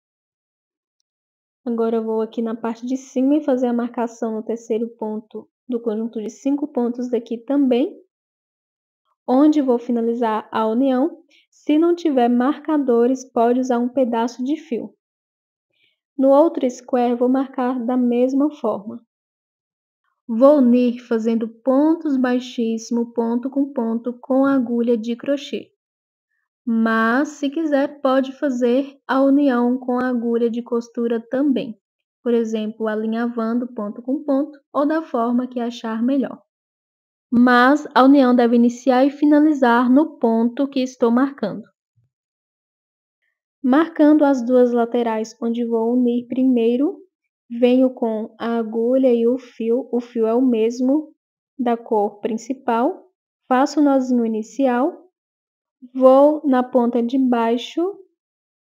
Agora eu vou aqui na parte de cima e fazer a marcação no terceiro ponto do conjunto de 5 pontos daqui também, onde vou finalizar a união. Se não tiver marcadores, pode usar um pedaço de fio. No outro square, vou marcar da mesma forma. Vou unir fazendo pontos baixíssimos, ponto com a agulha de crochê. Mas, se quiser, pode fazer a união com a agulha de costura também. Por exemplo, alinhavando ponto com ponto ou da forma que achar melhor. Mas a união deve iniciar e finalizar no ponto que estou marcando. Marcando as duas laterais onde vou unir primeiro, venho com a agulha e o fio é o mesmo da cor principal, faço o nozinho inicial, vou na ponta de baixo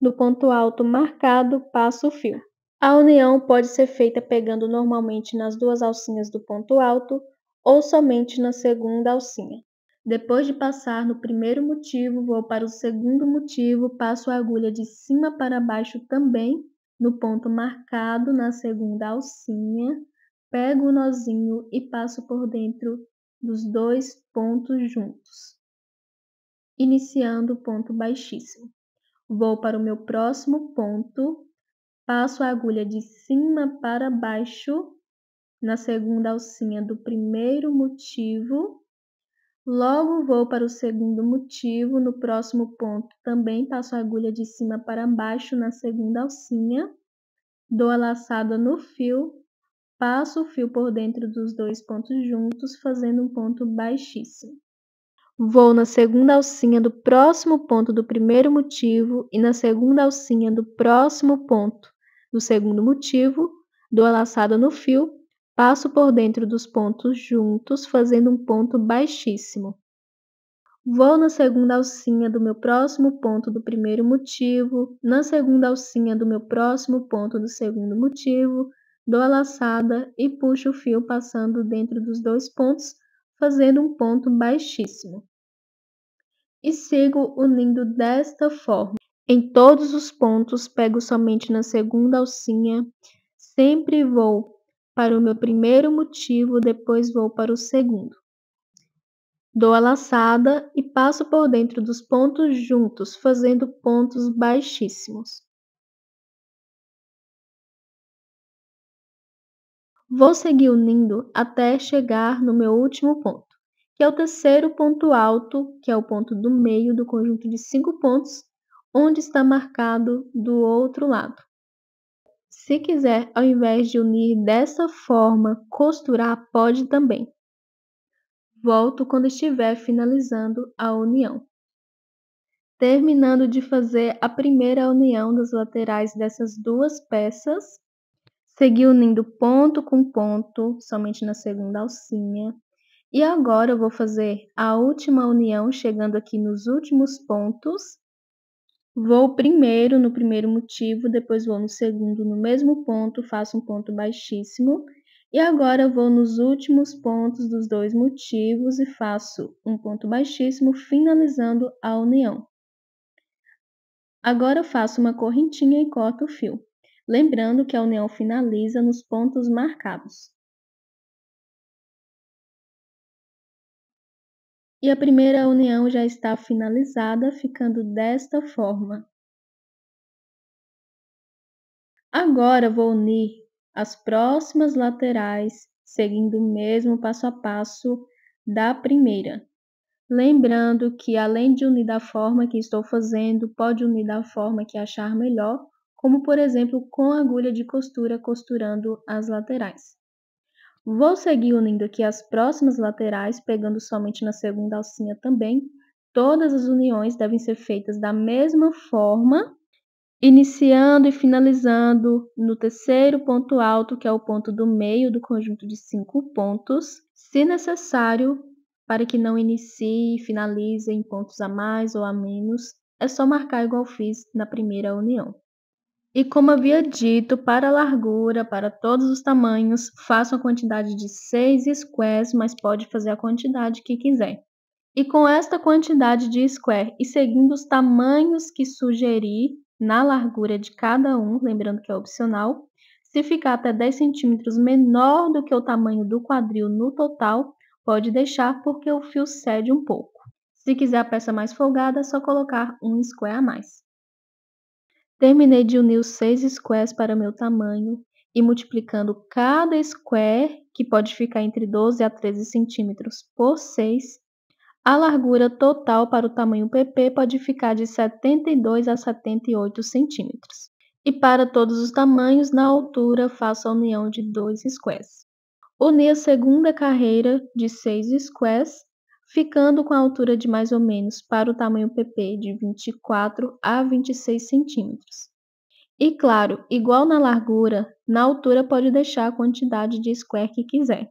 do ponto alto marcado, passo o fio. A união pode ser feita pegando normalmente nas duas alcinhas do ponto alto ou somente na segunda alcinha. Depois de passar no primeiro motivo, vou para o segundo motivo, passo a agulha de cima para baixo também, no ponto marcado na segunda alcinha, pego o nozinho e passo por dentro dos dois pontos juntos, iniciando o ponto baixíssimo. Vou para o meu próximo ponto, passo a agulha de cima para baixo na segunda alcinha do primeiro motivo, logo vou para o segundo motivo, no próximo ponto também passo a agulha de cima para baixo na segunda alcinha, dou a laçada no fio, passo o fio por dentro dos dois pontos juntos, fazendo um ponto baixíssimo. Vou na segunda alcinha do próximo ponto do primeiro motivo e na segunda alcinha do próximo ponto do segundo motivo, dou a laçada no fio, passo por dentro dos pontos juntos, fazendo um ponto baixíssimo. Vou na segunda alcinha do meu próximo ponto do primeiro motivo, na segunda alcinha do meu próximo ponto do segundo motivo, dou a laçada e puxo o fio passando dentro dos dois pontos, fazendo um ponto baixíssimo. E sigo unindo desta forma. Em todos os pontos, pego somente na segunda alcinha, sempre vou para o meu primeiro motivo, depois vou para o segundo. Dou a laçada e passo por dentro dos pontos juntos, fazendo pontos baixíssimos. Vou seguir unindo até chegar no meu último ponto, que é o terceiro ponto alto, que é o ponto do meio do conjunto de 5 pontos, onde está marcado do outro lado. Se quiser, ao invés de unir dessa forma, costurar, pode também. Volto quando estiver finalizando a união. Terminando de fazer a primeira união das laterais dessas duas peças, segui unindo ponto com ponto, somente na segunda alcinha. E agora eu vou fazer a última união, chegando aqui nos últimos pontos. Vou primeiro no primeiro motivo, depois vou no segundo no mesmo ponto, faço um ponto baixíssimo. E agora vou nos últimos pontos dos dois motivos e faço um ponto baixíssimo, finalizando a união. Agora eu faço uma correntinha e corto o fio, lembrando que a união finaliza nos pontos marcados. E a primeira união já está finalizada, ficando desta forma. Agora vou unir as próximas laterais, seguindo o mesmo passo a passo da primeira. Lembrando que além de unir da forma que estou fazendo, pode unir da forma que achar melhor, como por exemplo com agulha de costura costurando as laterais. Vou seguir unindo aqui as próximas laterais, pegando somente na segunda alcinha também. Todas as uniões devem ser feitas da mesma forma, iniciando e finalizando no terceiro ponto alto, que é o ponto do meio do conjunto de 5 pontos. Se necessário, para que não inicie e finalize em pontos a mais ou a menos, é só marcar igual fiz na primeira união. E como havia dito, para a largura, para todos os tamanhos, faça a quantidade de 6 squares, mas pode fazer a quantidade que quiser. E com esta quantidade de square e seguindo os tamanhos que sugerir na largura de cada um, lembrando que é opcional, se ficar até 10 centímetros menor do que o tamanho do quadril no total, pode deixar porque o fio cede um pouco. Se quiser a peça mais folgada, é só colocar um square a mais. Terminei de unir os 6 squares para meu tamanho e multiplicando cada square, que pode ficar entre 12 a 13 centímetros, por 6, a largura total para o tamanho PP pode ficar de 72 a 78 centímetros. E para todos os tamanhos, na altura, faço a união de 2 squares. Uni a segunda carreira de 6 squares, ficando com a altura de mais ou menos para o tamanho PP de 24 a 26 centímetros. E claro, igual na largura, na altura pode deixar a quantidade de square que quiser.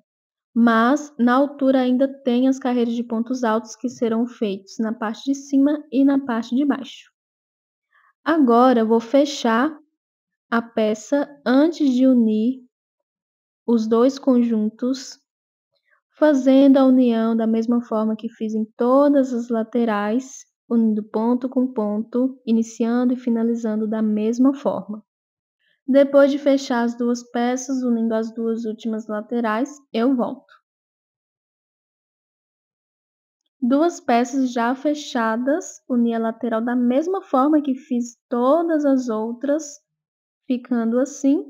Mas na altura ainda tem as carreiras de pontos altos que serão feitos na parte de cima e na parte de baixo. Agora vou fechar a peça antes de unir os dois conjuntos, fazendo a união da mesma forma que fiz em todas as laterais, unindo ponto com ponto, iniciando e finalizando da mesma forma. Depois de fechar as duas peças, unindo as duas últimas laterais, eu volto. Duas peças já fechadas, uni a lateral da mesma forma que fiz todas as outras, ficando assim.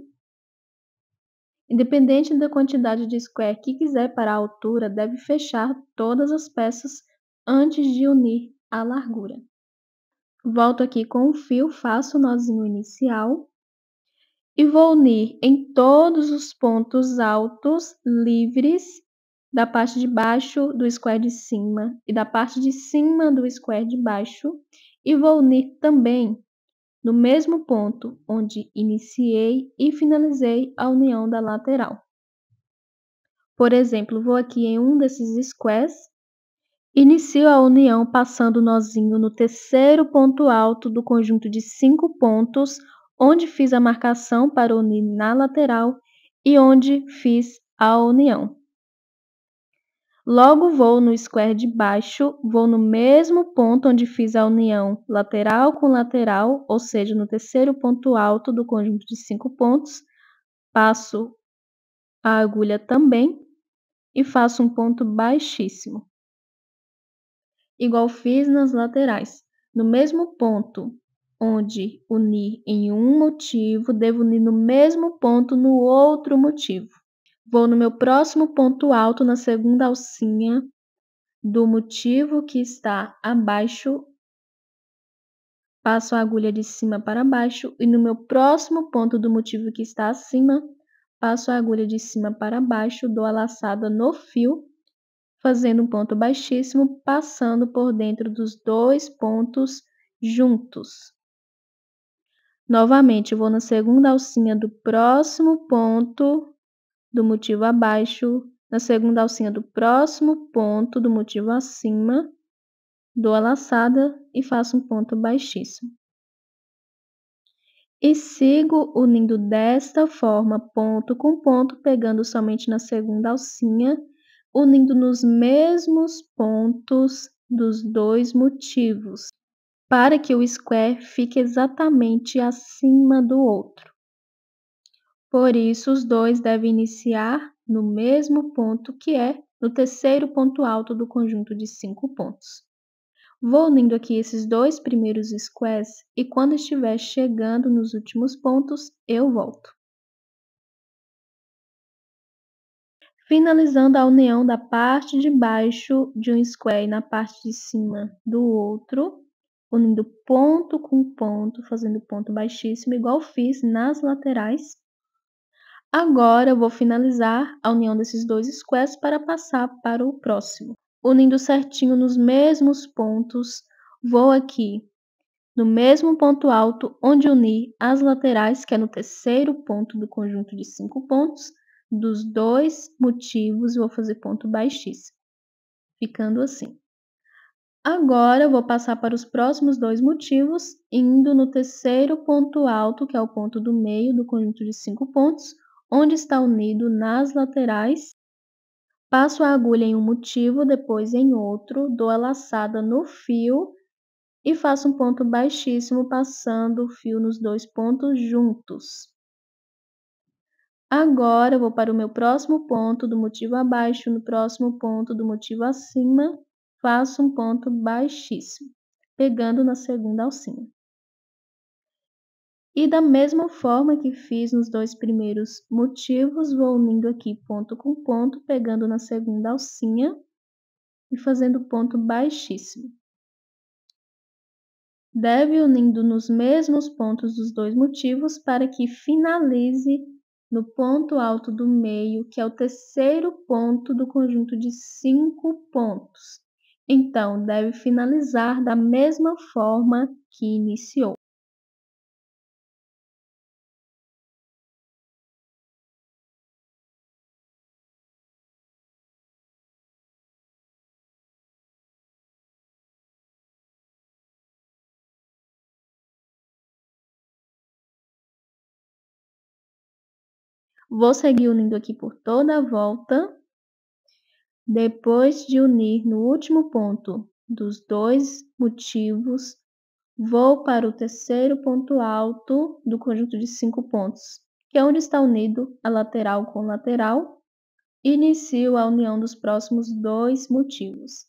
Independente da quantidade de square que quiser para a altura, deve fechar todas as peças antes de unir a largura. Volto aqui com o fio, faço o nozinho inicial e vou unir em todos os pontos altos livres da parte de baixo do square de cima e da parte de cima do square de baixo, e vou unir também no mesmo ponto onde iniciei e finalizei a união da lateral. Por exemplo, vou aqui em um desses squares, inicio a união passando o nozinho no terceiro ponto alto do conjunto de 5 pontos, onde fiz a marcação para unir na lateral e onde fiz a união. Logo vou no square de baixo, vou no mesmo ponto onde fiz a união lateral com lateral, ou seja, no terceiro ponto alto do conjunto de 5 pontos, passo a agulha também e faço um ponto baixíssimo, igual fiz nas laterais. No mesmo ponto onde uni em um motivo, devo unir no mesmo ponto no outro motivo. Vou no meu próximo ponto alto na segunda alcinha do motivo que está abaixo, passo a agulha de cima para baixo e no meu próximo ponto do motivo que está acima, passo a agulha de cima para baixo, dou a laçada no fio, fazendo um ponto baixíssimo, passando por dentro dos dois pontos juntos. Novamente, vou na segunda alcinha do próximo ponto do motivo abaixo, na segunda alcinha do próximo ponto do motivo acima, dou a laçada e faço um ponto baixíssimo. E sigo unindo desta forma, ponto com ponto, pegando somente na segunda alcinha, unindo nos mesmos pontos dos dois motivos, para que o square fique exatamente acima do outro. Por isso, os dois devem iniciar no mesmo ponto, que é no terceiro ponto alto do conjunto de 5 pontos. Vou unindo aqui esses dois primeiros squares e quando estiver chegando nos últimos pontos, eu volto. Finalizando a união da parte de baixo de um square e na parte de cima do outro, unindo ponto com ponto, fazendo ponto baixíssimo, igual fiz nas laterais. Agora eu vou finalizar a união desses dois squares para passar para o próximo. Unindo certinho nos mesmos pontos, vou aqui no mesmo ponto alto onde uni as laterais, que é no terceiro ponto do conjunto de 5 pontos, dos dois motivos, vou fazer ponto baixíssimo, ficando assim. Agora eu vou passar para os próximos dois motivos, indo no terceiro ponto alto, que é o ponto do meio do conjunto de 5 pontos, onde está unido nas laterais. Passo a agulha em um motivo, depois em outro, dou a laçada no fio e faço um ponto baixíssimo, passando o fio nos dois pontos juntos. Agora eu vou para o meu próximo ponto do motivo abaixo, no próximo ponto do motivo acima, faço um ponto baixíssimo, pegando na segunda alcinha. E da mesma forma que fiz nos dois primeiros motivos, vou unindo aqui ponto com ponto, pegando na segunda alcinha e fazendo ponto baixíssimo. Deve unindo nos mesmos pontos dos dois motivos para que finalize no ponto alto do meio, que é o terceiro ponto do conjunto de 5 pontos. Então, deve finalizar da mesma forma que iniciou. Vou seguir unindo aqui por toda a volta. Depois de unir no último ponto dos 2 motivos, vou para o terceiro ponto alto do conjunto de 5 pontos, que é onde está unido a lateral com lateral, e inicio a união dos próximos 2 motivos,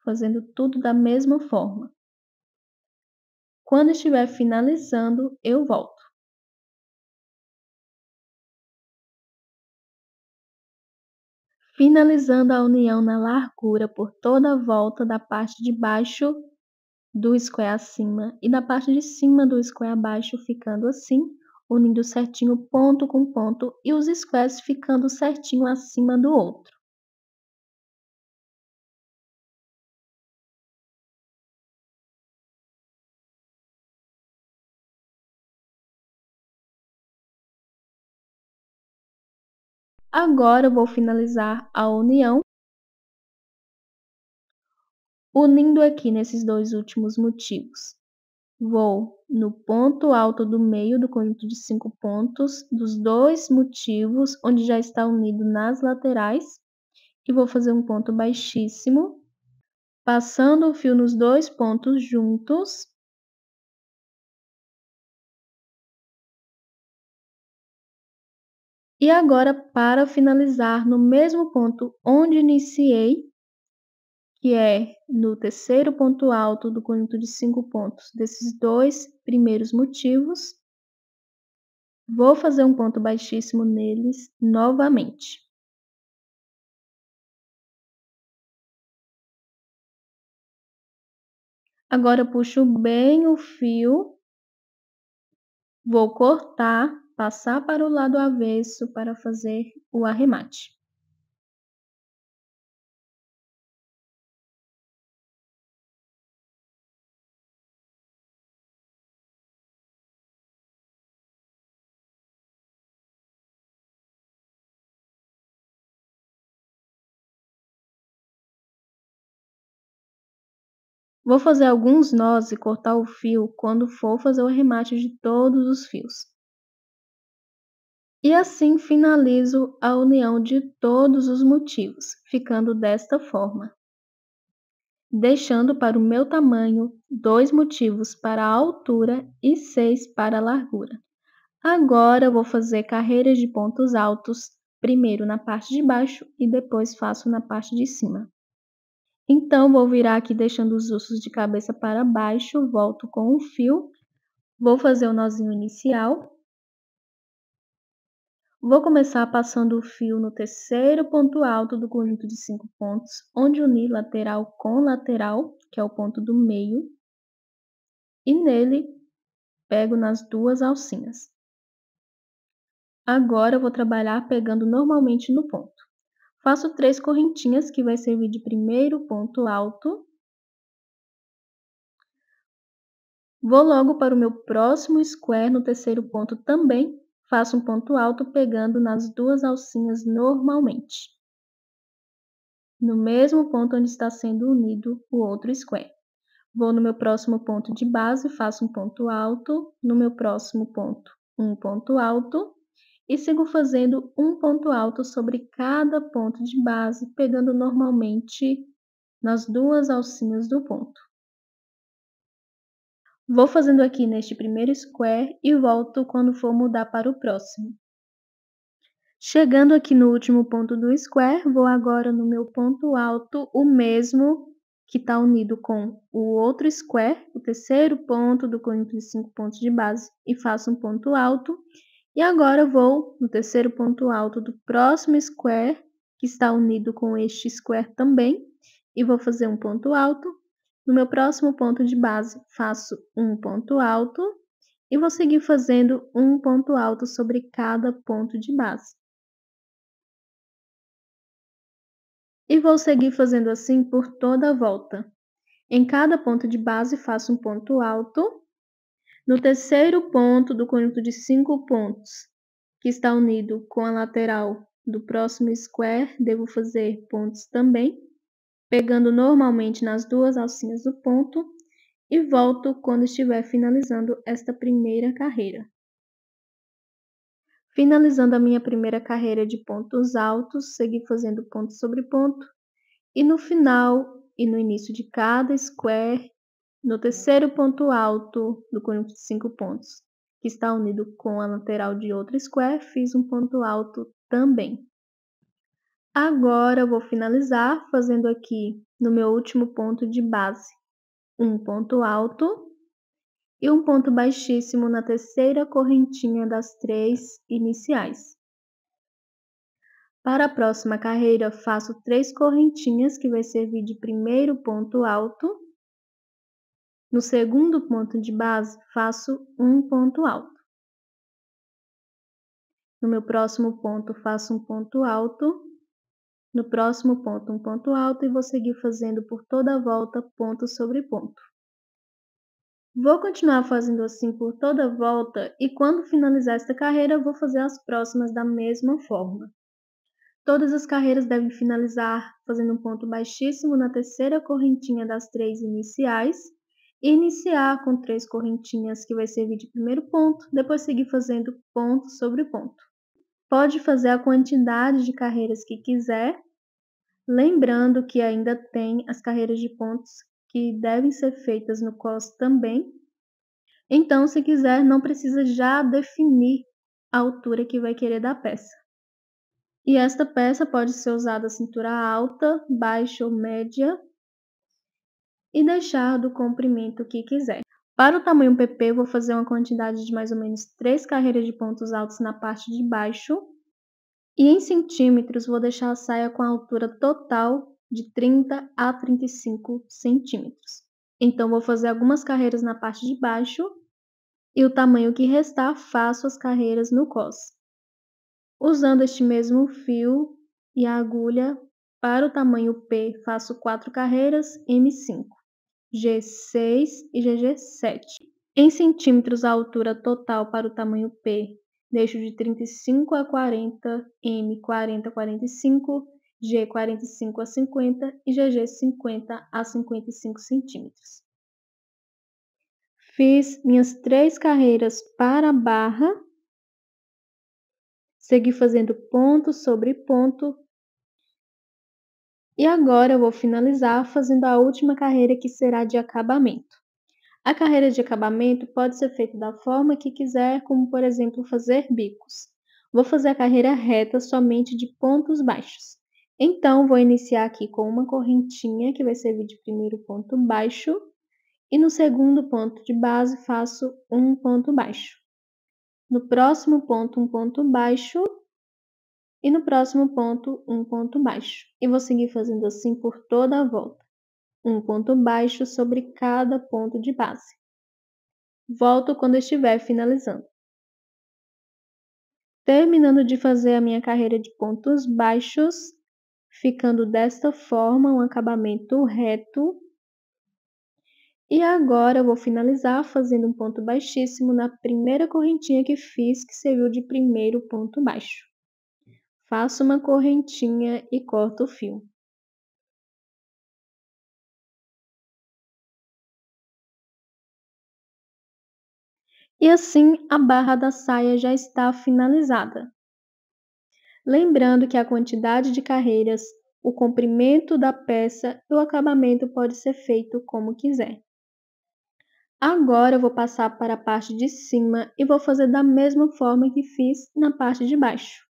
fazendo tudo da mesma forma. Quando estiver finalizando, eu volto. Finalizando a união na largura por toda a volta da parte de baixo do square acima e da parte de cima do square abaixo, ficando assim, unindo certinho ponto com ponto e os squares ficando certinho acima do outro. Agora eu vou finalizar a união, unindo aqui nesses 2 últimos motivos. Vou no ponto alto do meio do conjunto de 5 pontos dos 2 motivos, onde já está unido nas laterais, e vou fazer um ponto baixíssimo, passando o fio nos 2 pontos juntos. E agora, para finalizar no mesmo ponto onde iniciei, que é no terceiro ponto alto do conjunto de 5 pontos desses 2 primeiros motivos, vou fazer um ponto baixíssimo neles novamente. Agora puxo bem o fio, vou cortar, passar para o lado avesso para fazer o arremate. Vou fazer alguns nós e cortar o fio quando for fazer o arremate de todos os fios. E assim finalizo a união de todos os motivos, ficando desta forma. Deixando para o meu tamanho 2 motivos para a altura e 6 para a largura. Agora eu vou fazer carreiras de pontos altos, primeiro na parte de baixo e depois faço na parte de cima. Então, vou virar aqui deixando os ossos de cabeça para baixo, volto com o fio, vou fazer o nozinho inicial. Vou começar passando o fio no terceiro ponto alto do conjunto de 5 pontos, onde unir lateral com lateral, que é o ponto do meio, e nele pego nas 2 alcinhas. Agora eu vou trabalhar pegando normalmente no ponto. Faço 3 correntinhas, que vai servir de primeiro ponto alto. Vou logo para o meu próximo square no terceiro ponto também, faço um ponto alto pegando nas 2 alcinhas normalmente, no mesmo ponto onde está sendo unido o outro square. Vou no meu próximo ponto de base, faço um ponto alto, no meu próximo ponto, um ponto alto, e sigo fazendo um ponto alto sobre cada ponto de base, pegando normalmente nas 2 alcinhas do ponto. Vou fazendo aqui neste primeiro square e volto quando for mudar para o próximo. Chegando aqui no último ponto do square, vou agora no meu ponto alto, o mesmo que está unido com o outro square, o terceiro ponto do conjunto de 5 pontos de base, e faço um ponto alto. E agora vou no terceiro ponto alto do próximo square, que está unido com este square também, e vou fazer um ponto alto. No meu próximo ponto de base, faço um ponto alto e vou seguir fazendo um ponto alto sobre cada ponto de base. E vou seguir fazendo assim por toda a volta. Em cada ponto de base, faço um ponto alto. No terceiro ponto do conjunto de 5 pontos, que está unido com a lateral do próximo square, devo fazer pontos também, pegando normalmente nas 2 alcinhas do ponto, e volto quando estiver finalizando esta primeira carreira. Finalizando a minha primeira carreira de pontos altos, segui fazendo ponto sobre ponto, e no final e no início de cada square, no terceiro ponto alto do conjunto de 5 pontos, que está unido com a lateral de outro square, fiz um ponto alto também. Agora eu vou finalizar fazendo aqui no meu último ponto de base um ponto alto e um ponto baixíssimo na terceira correntinha das 3 iniciais. Para a próxima carreira, faço 3 correntinhas, que vai servir de primeiro ponto alto. No segundo ponto de base, faço um ponto alto. No meu próximo ponto, faço um ponto alto. No próximo ponto, um ponto alto, e vou seguir fazendo por toda a volta ponto sobre ponto. Vou continuar fazendo assim por toda a volta, e quando finalizar esta carreira, vou fazer as próximas da mesma forma. Todas as carreiras devem finalizar fazendo um ponto baixíssimo na terceira correntinha das 3 iniciais, e iniciar com 3 correntinhas, que vai servir de primeiro ponto, depois seguir fazendo ponto sobre ponto. Pode fazer a quantidade de carreiras que quiser, lembrando que ainda tem as carreiras de pontos que devem ser feitas no cos também. Então, se quiser, não precisa já definir a altura que vai querer da peça. E esta peça pode ser usada cintura alta, baixa ou média, e deixar do comprimento que quiser. Para o tamanho PP, vou fazer uma quantidade de mais ou menos 3 carreiras de pontos altos na parte de baixo. E em centímetros, vou deixar a saia com a altura total de 30 a 35 centímetros. Então, vou fazer algumas carreiras na parte de baixo, e o tamanho que restar, faço as carreiras no cos. Usando este mesmo fio e a agulha, para o tamanho P, faço 4 carreiras M5, G6 e GG7. Em centímetros, a altura total para o tamanho P, deixo de 35 a 40, M 40 a 45, G 45 a 50 e GG 50 a 55 centímetros. Fiz minhas 3 carreiras para a barra, segui fazendo ponto sobre ponto, e agora eu vou finalizar fazendo a última carreira, que será de acabamento. A carreira de acabamento pode ser feita da forma que quiser, como por exemplo fazer bicos. Vou fazer a carreira reta somente de pontos baixos. Então, vou iniciar aqui com uma correntinha, que vai servir de primeiro ponto baixo, e no segundo ponto de base faço um ponto baixo. No próximo ponto, um ponto baixo, e no próximo ponto, um ponto baixo. E vou seguir fazendo assim por toda a volta. Um ponto baixo sobre cada ponto de base. Volto quando estiver finalizando. Terminando de fazer a minha carreira de pontos baixos, ficando desta forma, um acabamento reto. E agora eu vou finalizar fazendo um ponto baixíssimo na primeira correntinha que fiz, que serviu de primeiro ponto baixo. Faço uma correntinha e corto o fio. E assim a barra da saia já está finalizada. Lembrando que a quantidade de carreiras, o comprimento da peça e o acabamento pode ser feito como quiser. Agora eu vou passar para a parte de cima e vou fazer da mesma forma que fiz na parte de baixo.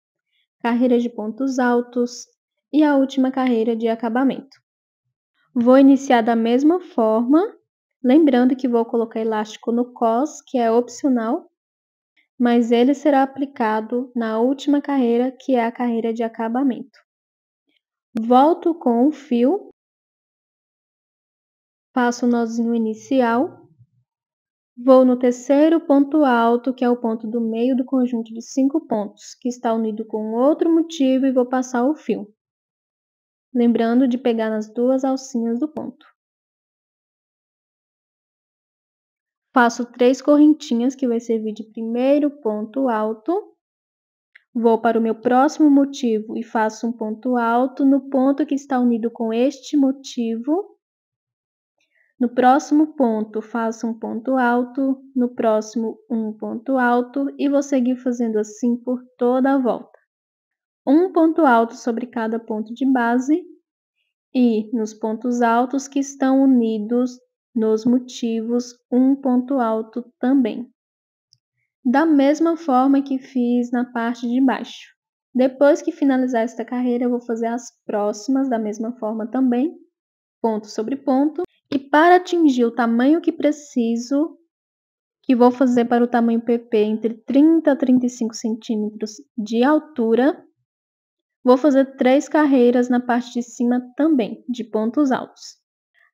Carreira de pontos altos e a última carreira de acabamento. Vou iniciar da mesma forma, lembrando que vou colocar elástico no cos, que é opcional, mas ele será aplicado na última carreira, que é a carreira de acabamento. Volto com o fio, faço o nozinho inicial, vou no terceiro ponto alto, que é o ponto do meio do conjunto de 5 pontos, que está unido com outro motivo, e vou passar o fio. Lembrando de pegar nas 2 alcinhas do ponto. Faço 3 correntinhas, que vai servir de primeiro ponto alto. Vou para o meu próximo motivo e faço um ponto alto no ponto que está unido com este motivo. No próximo ponto, faço um ponto alto, no próximo um ponto alto e vou seguir fazendo assim por toda a volta. Um ponto alto sobre cada ponto de base e nos pontos altos que estão unidos nos motivos, um ponto alto também. Da mesma forma que fiz na parte de baixo. Depois que finalizar esta carreira, eu vou fazer as próximas da mesma forma também, ponto sobre ponto. E para atingir o tamanho que preciso, que vou fazer para o tamanho PP entre 30 a 35 centímetros de altura, vou fazer 3 carreiras na parte de cima também, de pontos altos.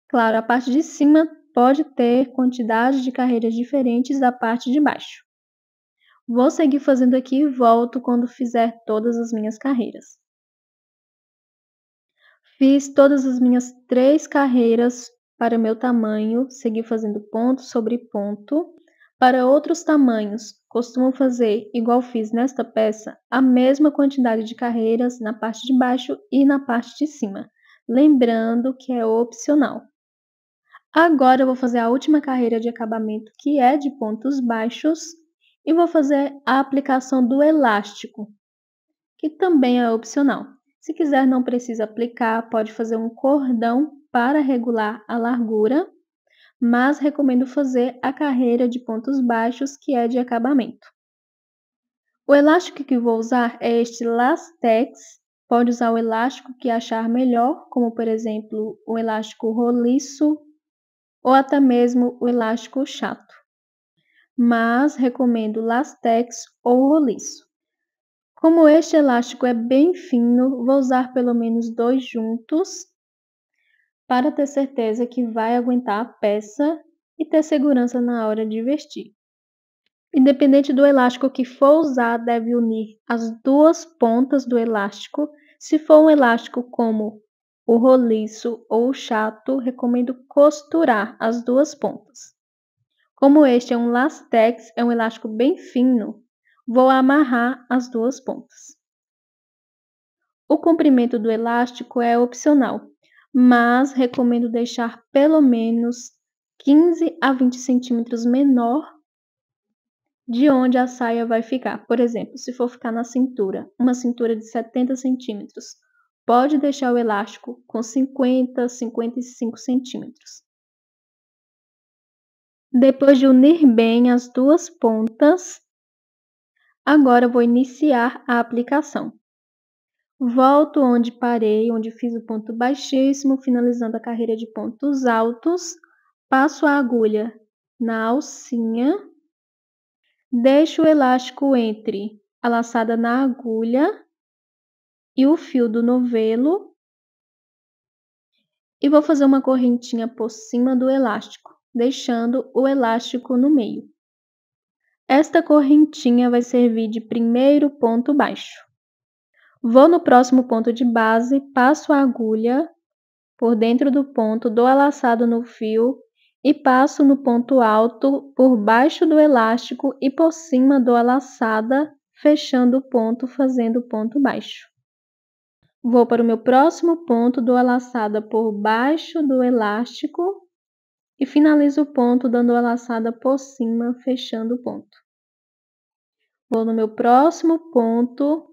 Claro, a parte de cima pode ter quantidade de carreiras diferentes da parte de baixo. Vou seguir fazendo aqui e volto quando fizer todas as minhas carreiras. Fiz todas as minhas 3 carreiras para o meu tamanho, segui fazendo ponto sobre ponto. Para outros tamanhos, costumo fazer, igual fiz nesta peça, a mesma quantidade de carreiras na parte de baixo e na parte de cima, lembrando que é opcional. Agora eu vou fazer a última carreira de acabamento, que é de pontos baixos, e vou fazer a aplicação do elástico, que também é opcional. Se quiser, não precisa aplicar, pode fazer um cordão para regular a largura, mas recomendo fazer a carreira de pontos baixos, que é de acabamento. O elástico que vou usar é este Lastex, pode usar o elástico que achar melhor, como por exemplo o elástico roliço ou até mesmo o elástico chato, mas recomendo Lastex ou roliço. Como este elástico é bem fino, vou usar pelo menos 2 juntos, para ter certeza que vai aguentar a peça e ter segurança na hora de vestir. Independente do elástico que for usar, deve unir as duas pontas do elástico. Se for um elástico como o roliço ou o chato, recomendo costurar as duas pontas. Como este é um Lastex, é um elástico bem fino, vou amarrar as duas pontas. O comprimento do elástico é opcional, mas recomendo deixar pelo menos 15 a 20 centímetros menor de onde a saia vai ficar. Por exemplo, se for ficar na cintura, uma cintura de 70 centímetros, pode deixar o elástico com 50 a 55 centímetros. Depois de unir bem as duas pontas, agora vou iniciar a aplicação. Volto onde parei, onde fiz o ponto baixíssimo, finalizando a carreira de pontos altos, passo a agulha na alcinha, deixo o elástico entre a laçada na agulha e o fio do novelo e vou fazer uma correntinha por cima do elástico, deixando o elástico no meio. Esta correntinha vai servir de primeiro ponto baixo. Vou no próximo ponto de base, passo a agulha por dentro do ponto, dou a laçada no fio e passo no ponto alto por baixo do elástico e por cima dou a laçada, fechando o ponto, fazendo ponto baixo. Vou para o meu próximo ponto, dou a laçada por baixo do elástico e finalizo o ponto dando a laçada por cima, fechando o ponto. Vou no meu próximo ponto,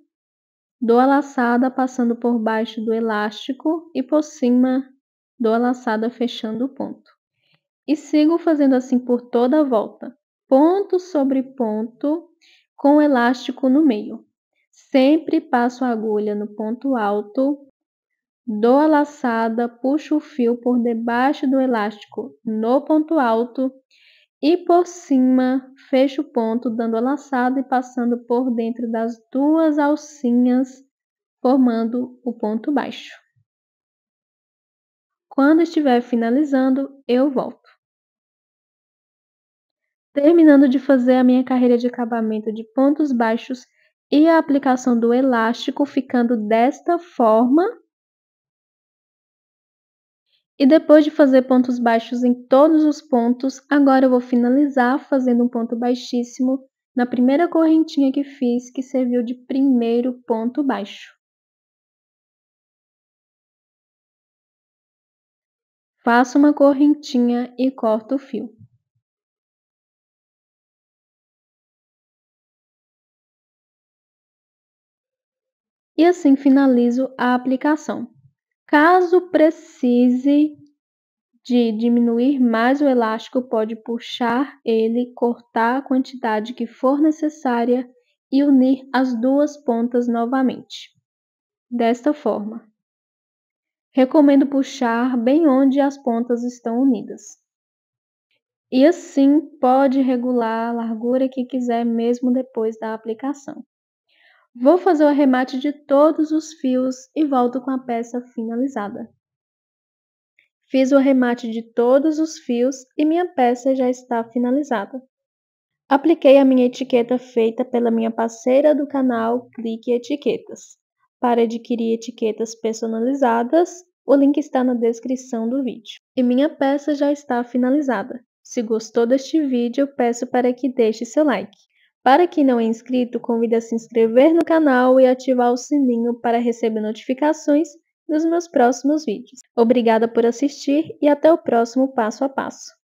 dou a laçada passando por baixo do elástico e por cima dou a laçada fechando o ponto. E sigo fazendo assim por toda a volta, ponto sobre ponto, com o elástico no meio. Sempre passo a agulha no ponto alto, dou a laçada, puxo o fio por debaixo do elástico no ponto alto e por cima fecho o ponto dando a laçada e passando por dentro das duas alcinhas, formando o ponto baixo. Quando estiver finalizando, eu volto. Terminando de fazer a minha carreira de acabamento de pontos baixos e a aplicação do elástico, ficando desta forma. E depois de fazer pontos baixos em todos os pontos, agora eu vou finalizar fazendo um ponto baixíssimo na primeira correntinha que fiz, que serviu de primeiro ponto baixo. Faço uma correntinha e corto o fio. E assim finalizo a aplicação. Caso precise de diminuir mais o elástico, pode puxar ele, cortar a quantidade que for necessária e unir as duas pontas novamente. Desta forma. Recomendo puxar bem onde as pontas estão unidas. E assim pode regular a largura que quiser mesmo depois da aplicação. Vou fazer o arremate de todos os fios e volto com a peça finalizada. Fiz o arremate de todos os fios e minha peça já está finalizada. Apliquei a minha etiqueta feita pela minha parceira do canal Clique Etiquetas. Para adquirir etiquetas personalizadas, o link está na descrição do vídeo. E minha peça já está finalizada. Se gostou deste vídeo, peço para que deixe seu like. Para quem não é inscrito, convido a se inscrever no canal e ativar o sininho para receber notificações dos meus próximos vídeos. Obrigada por assistir e até o próximo passo a passo.